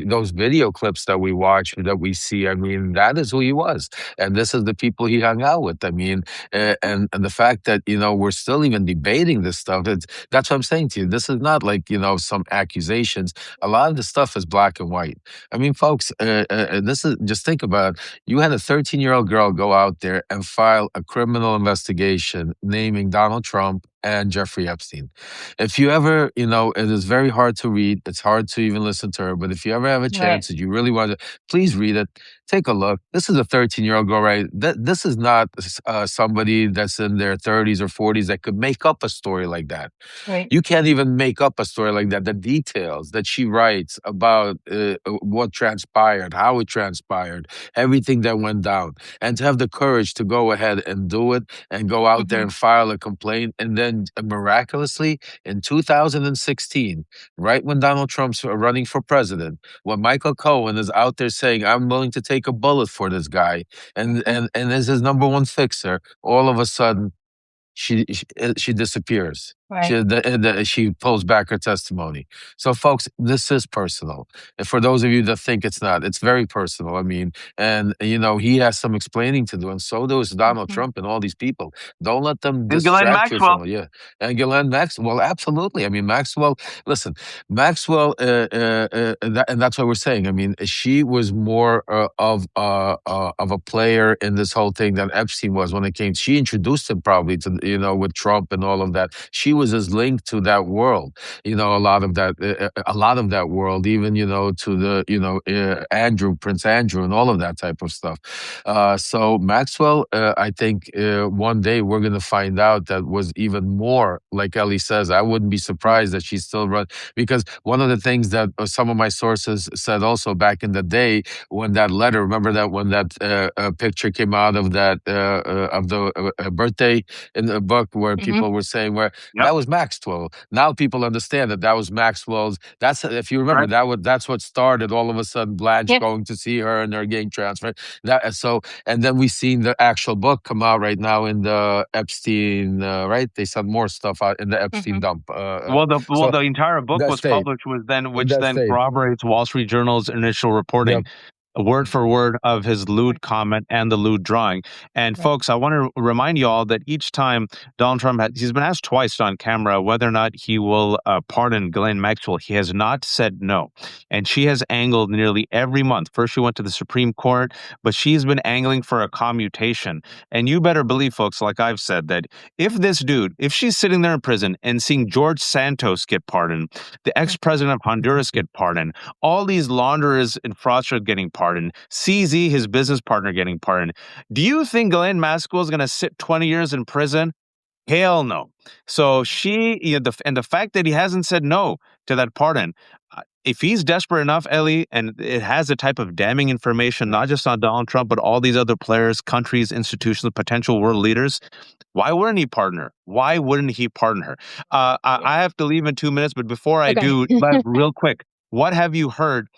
Those video clips that we watch, that we see. I mean, that is who he was, and this is the people he hung out with. I mean, and the fact that we're still even debating this stuff. That's what I'm saying to you. This is not like some accusations. A lot of the stuff is black and white. I mean, folks, this is, just think about it. You had a 13-year-old girl go out there and file a criminal investigation naming Donald Trump and Jeffrey Epstein. If you ever, it is very hard to read. It's hard to even listen to her. But if you ever have a Right. chance, that you really want to, please read it. Take a look. This is a 13-year-old girl, right? This is not somebody that's in their 30s or 40s that could make up a story like that. Right. You can't even make up a story like that. The details that she writes about what transpired, how it transpired, everything that went down, and to have the courage to go ahead and do it and go out there Mhm. and file a complaint, and then miraculously in 2016, right when Donald Trump's running for president, when Michael Cohen is out there saying, "I'm willing to take a bullet for this guy," and Mhm. and is his number one fixer, all of a sudden she disappears. Right. She pulls back her testimony. So, folks, this is personal. And for those of you that think it's not, it's very personal. I mean, and he has some explaining to do, and so does Donald Mhm. Trump and all these people. Don't let them And Ghislaine distract you Maxwell. from it. Yeah, and Ghislaine Maxwell, absolutely. I mean, Maxwell. Listen, Maxwell, and that's what we're saying. I mean, she was more of a player in this whole thing than Epstein was when it came. She introduced him probably to with Trump and all of that. She was as linked to that world. A lot of that world, even to the Prince Andrew, and all of that type of stuff. So Maxwell, I think one day we're going to find out that was even more, like Ellie says. I wouldn't be surprised that she's still run, because one of the things that some of my sources said also back in the day, when that letter, remember that when that picture came out of that of the birthday in the book, where Mhm. people were saying where Yep. that was Maxwell. Now people understand that that was Maxwell's. That's, if you remember, Right. that's what started all of a sudden Blanche Yeah. going to see her and her getting transferred. And then we've seen the actual book come out right now in the Epstein. Right, they said more stuff out in the Epstein Mhm. dump. Well, So the entire book that was state, published, which that then state. corroborates Wall Street Journal's initial reporting, Yep. word for word, of his Right. lewd comment and the lewd drawing. And Right. folks, I want to remind you all that each time Donald Trump he's been asked twice on camera whether or not he will pardon Ghislaine Maxwell. He has not said no, and she has angled nearly every month. First, she went to the Supreme Court, but she's been angling for a commutation. And you better believe, folks, like I've said, that if she's sitting there in prison and seeing George Santos get pardoned, the ex-president of Honduras get pardoned, all these launderers and fraudsters getting pardoned, CZ, his business partner, getting pardoned. Do you think Ghislaine Maxwell is going to sit 20 years in prison? Hell no. So the fact that he hasn't said no to that pardon, if he's desperate enough, Ellie, and it has the type of damning information, not just on Donald Trump, but all these other players, countries, institutions, potential world leaders, why wouldn't he pardon her? Why wouldn't he pardon her? Yeah. I have to leave in 2 minutes, but before I Okay. do, Lev, real quick, what have you heard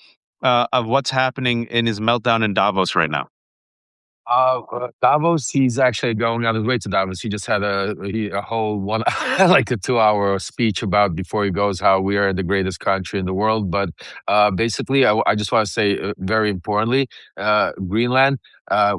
of what's happening in his meltdown in Davos right now? Davos, he's actually going on his way to Davos. He just had a whole one, like a 2 hour speech about, before he goes, how we are the greatest country in the world. But basically, I just want to say, very importantly, Greenland,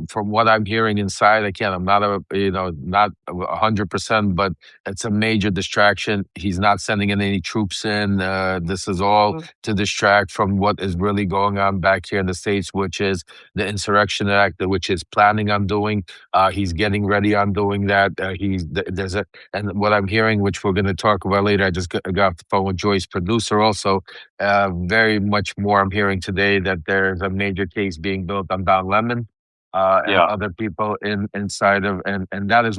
from what I'm hearing inside, again, I'm not not 100%, but it's a major distraction. He's not sending in any troops in. This is all Mhm. to distract from what is really going on back here in the States, which is the Insurrection Act, which is planning on doing. He's getting ready on doing that. There's a, and what I'm hearing, which we're going to talk about later. I just got off the phone with Joyce, producer, also. Very much more I'm hearing today, that there's a major case being built on Don Lemon. And Yeah. other people inside of, and that is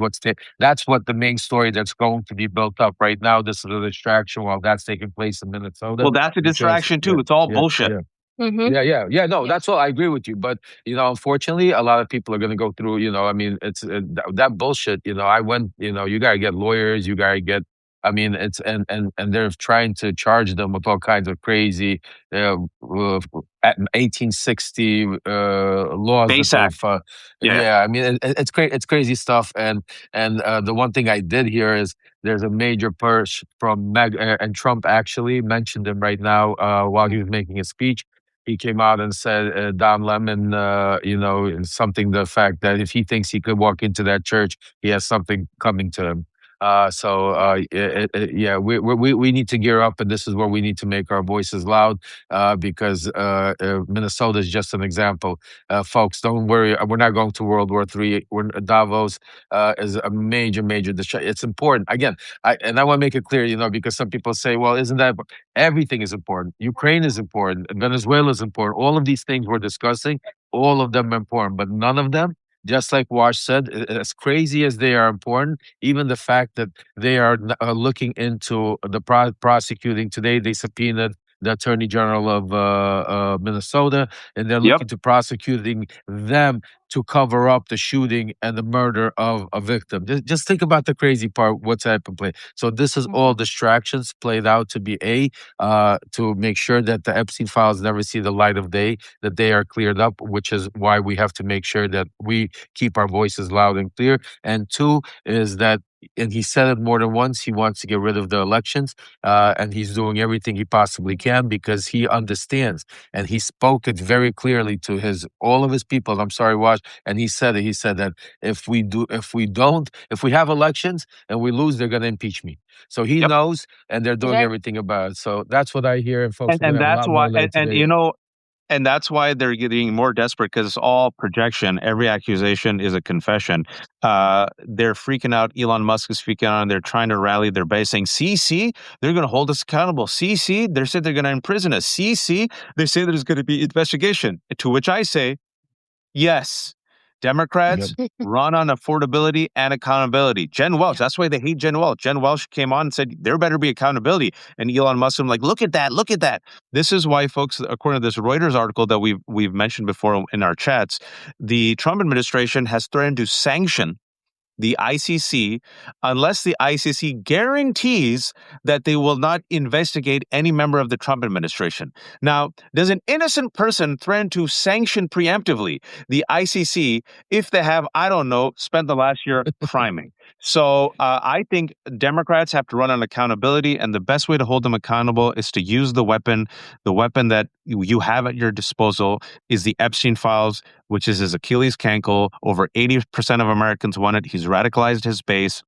that's what the main story that's going to be built up right now. This is a distraction while that's taking place in Minnesota, Well, that's a because distraction yeah, too. It's all yeah, bullshit. yeah. Mhm. Yeah. No, Yeah. that's all. I agree with you. But, unfortunately, a lot of people are going to go through, I mean, it's that bullshit. I went, you got to get lawyers, you got to get I mean, it's and they're trying to charge them with all kinds of crazy uh, 1860 laws that Base Act. they've. Yeah. Yeah, I mean, it's crazy stuff. And the one thing I did hear is there's a major push from Meg and Trump actually mentioned him right now while he was making a speech. He came out and said Don Lemon, something the fact that if he thinks he could walk into that church, he has something coming to him. Yeah, we need to gear up, and this is where we need to make our voices loud because Minnesota is just an example. Folks, don't worry, we're not going to World War III. Davos is a major, major distraction. It's important. Again, I want to make it clear, because some people say, well, isn't that everything is important? Ukraine is important. Venezuela is important. All of these things we're discussing, all of them are important, but none of them, just like Wash said, as crazy as they are important, even the fact that they are looking into the prosecuting today, they subpoenaed the Attorney General of Minnesota, and they're Yep. looking to prosecuting them to cover up the shooting and the murder of a victim. Just think about the crazy part, what's happened. Play. So this is all distractions played out to be to make sure that the Epstein files never see the light of day, that they are cleared up, which is why we have to make sure that we keep our voices loud and clear. And two is that, and he said it more than once, he wants to get rid of the elections, and he's doing everything he possibly can because he understands, and he spoke it very clearly to all of his people. I'm sorry, Wash, and he said it. He said that if we have elections and we lose, they're going to impeach me. So he Yep. knows, and they're doing Right. everything about it. So that's what I hear, and folks, we're And going to have a that's lot why, more later today. and that's why they're getting more desperate because it's all projection. Every accusation is a confession. They're freaking out. Elon Musk is freaking out, and they're trying to rally their base, saying, "See, they're going to hold us accountable. See, they said they're going to imprison us. See, they say there's going to be investigation." To which I say, yes, Democrats Yep. run on affordability and accountability. Jen Welch, that's why they hate Jen Welch. Jen Welch came on and said, there better be accountability. And Elon Musk was like, look at that. This is why, folks, according to this Reuters article that we've mentioned before in our chats, the Trump administration has threatened to sanction the ICC unless the ICC guarantees that they will not investigate any member of the Trump administration. Now, does an innocent person threaten to sanction preemptively the ICC if they have, I don't know, spent the last year criming? So I think Democrats have to run on accountability, and the best way to hold them accountable is to use the weapon. The weapon that you have at your disposal is the Epstein files, which is his Achilles cankle. Over 80% of Americans want it. He's radicalized his base.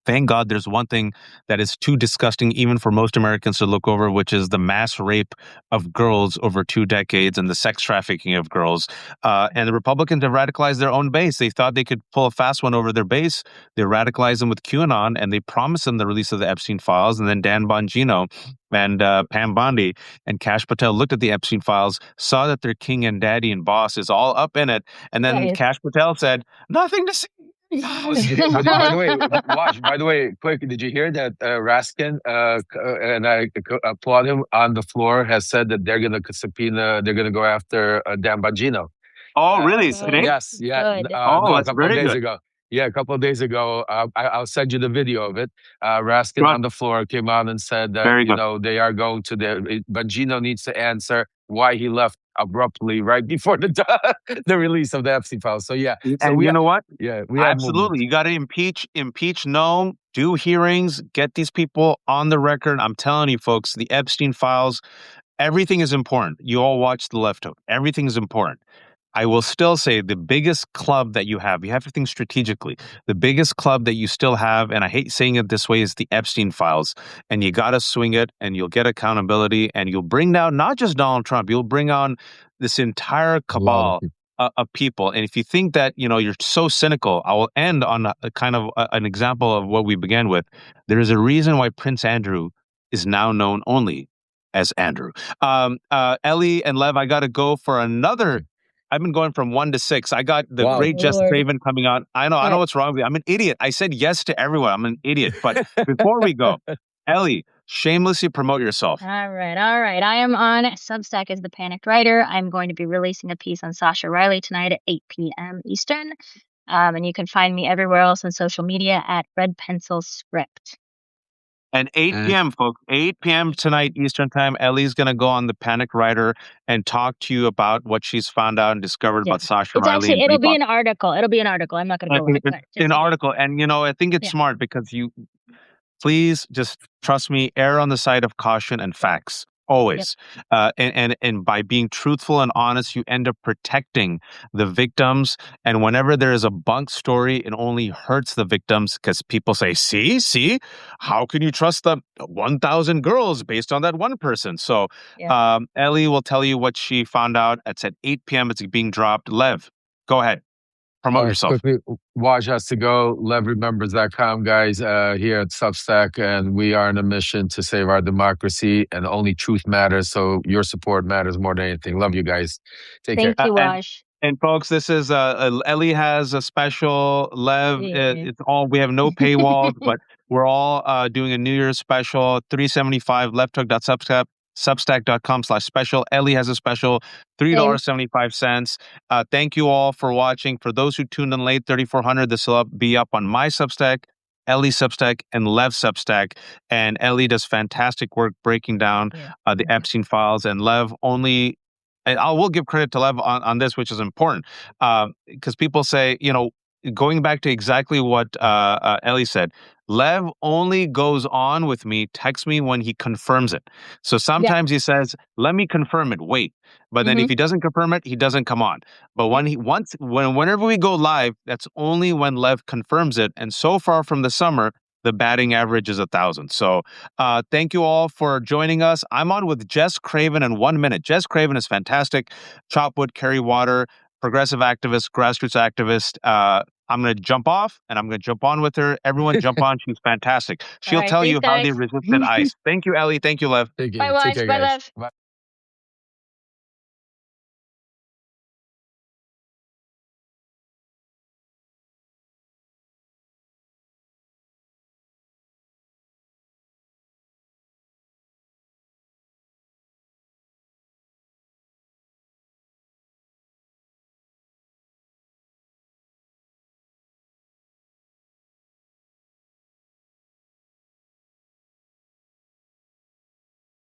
Thank God there's one thing that is too disgusting even for most Americans to look over, which is the mass rape of girls over 2 decades and the sex trafficking of girls. And the Republicans have radicalized their own base. They thought they could pull a fast one over their base. They radicalized them with QAnon, and they promised them the release of the Epstein files. And then Dan Bongino and Pam Bondi and Kash Patel looked at the Epstein files, saw that their king and daddy and boss is all up in it. And then Right. Kash Patel said, nothing to see. By the way, Watch. By the way, quick, did you hear that Raskin and I applaud him on the floor has said that they're going to subpoena, they're going to go after Dan Bongino. Oh, really? Oh, Today? Yes, yeah. good. Oh, No, a that's couple of very days good. ago. Yeah, a couple of days ago. I'll send you the video of it. Raskin Good. on the floor came out and said that Very good. they are going to Bongino needs to answer why he left abruptly right before the release of the Epstein files. So yeah, so And you know what? we have Absolutely. movement. You got to impeach, no, do hearings, get these people on the record. I'm telling you, folks, the Epstein files, everything is important. You all watch the left hook. Everything is important. I will still say the biggest club that you have to think strategically. The biggest club that you still have, and I hate saying it this way, is the Epstein files. And you got to swing it, and you'll get accountability, and you'll bring down not just Donald Trump, you'll bring on this entire A lot of cabal people. of people. And if you think that, you're so cynical, I will end on a kind of an example of what we began with. There is a reason why Prince Andrew is now known only as Andrew. Ellie and Lev, I got to go for another. I've been going from 1 to 6. I got the Wow. great Jess Lord. Craven coming on. I know Right. what's wrong with me. I'm an idiot. I said yes to everyone. I'm an idiot. But before we go, Ellie, shamelessly promote yourself. All right. I am on Substack as the Panicked Writer. I'm going to be releasing a piece on Sasha Riley tonight at 8 p.m. Eastern. And you can find me everywhere else on social media at Red Pencil Script. And 8 p.m., folks, 8 p.m. tonight Eastern time, Ellie's going to go on the Panic Rider and talk to you about what she's found out and discovered about Sasha It's Riley. actually, it'll be an article. It'll be an article. I'm not going to go live, but An article. And, you know, I think it's smart because please just trust me, err on the side of caution and facts. Always. And by being truthful and honest, you end up protecting the victims. And whenever there is a bunk story, it only hurts the victims because people say, see, how can you trust the 1,000 girls based on that one person? So Ellie will tell you what she found out. It's at 8 p.m. It's being dropped. Lev, go ahead. Promote yourself. Quickly, Wajah has to go. LevRemembers.com, guys, here at Substack. And we are on a mission to save our democracy, and only truth matters. So your support matters more than anything. Love you guys. Take care. Thank you, Waj. And folks, this is Ellie has a special. Lev, it's all, we have no paywalls, but we're all doing a New Year's special, $3.75, Substack.com/special. Ellie has a special, $3.75. Thank you all for watching. For those who tuned in late, 3,400, this will be up on my Substack, Ellie's Substack, and Lev's Substack. And Ellie does fantastic work breaking down the Epstein files. And Lev only, and I will give credit to Lev on this, which is important, because people say, you know, going back to exactly what Ellie said, Lev only goes on with me, texts me when he confirms it. So sometimes he says, let me confirm it, wait. But then if he doesn't confirm it, he doesn't come on. But whenever we go live, that's only when Lev confirms it. And so far from the summer, the batting average is 1,000. So thank you all for joining us. I'm on with Jess Craven in 1 minute. Jess Craven is fantastic. Chop wood, carry water, progressive activist, grassroots activist. I'm going to jump off and I'm going to jump on with her. Everyone jump on. She's fantastic. She'll tell you how they resisted ICE. Thank you, Ellie. Thank you, Lev. Bye, Lev.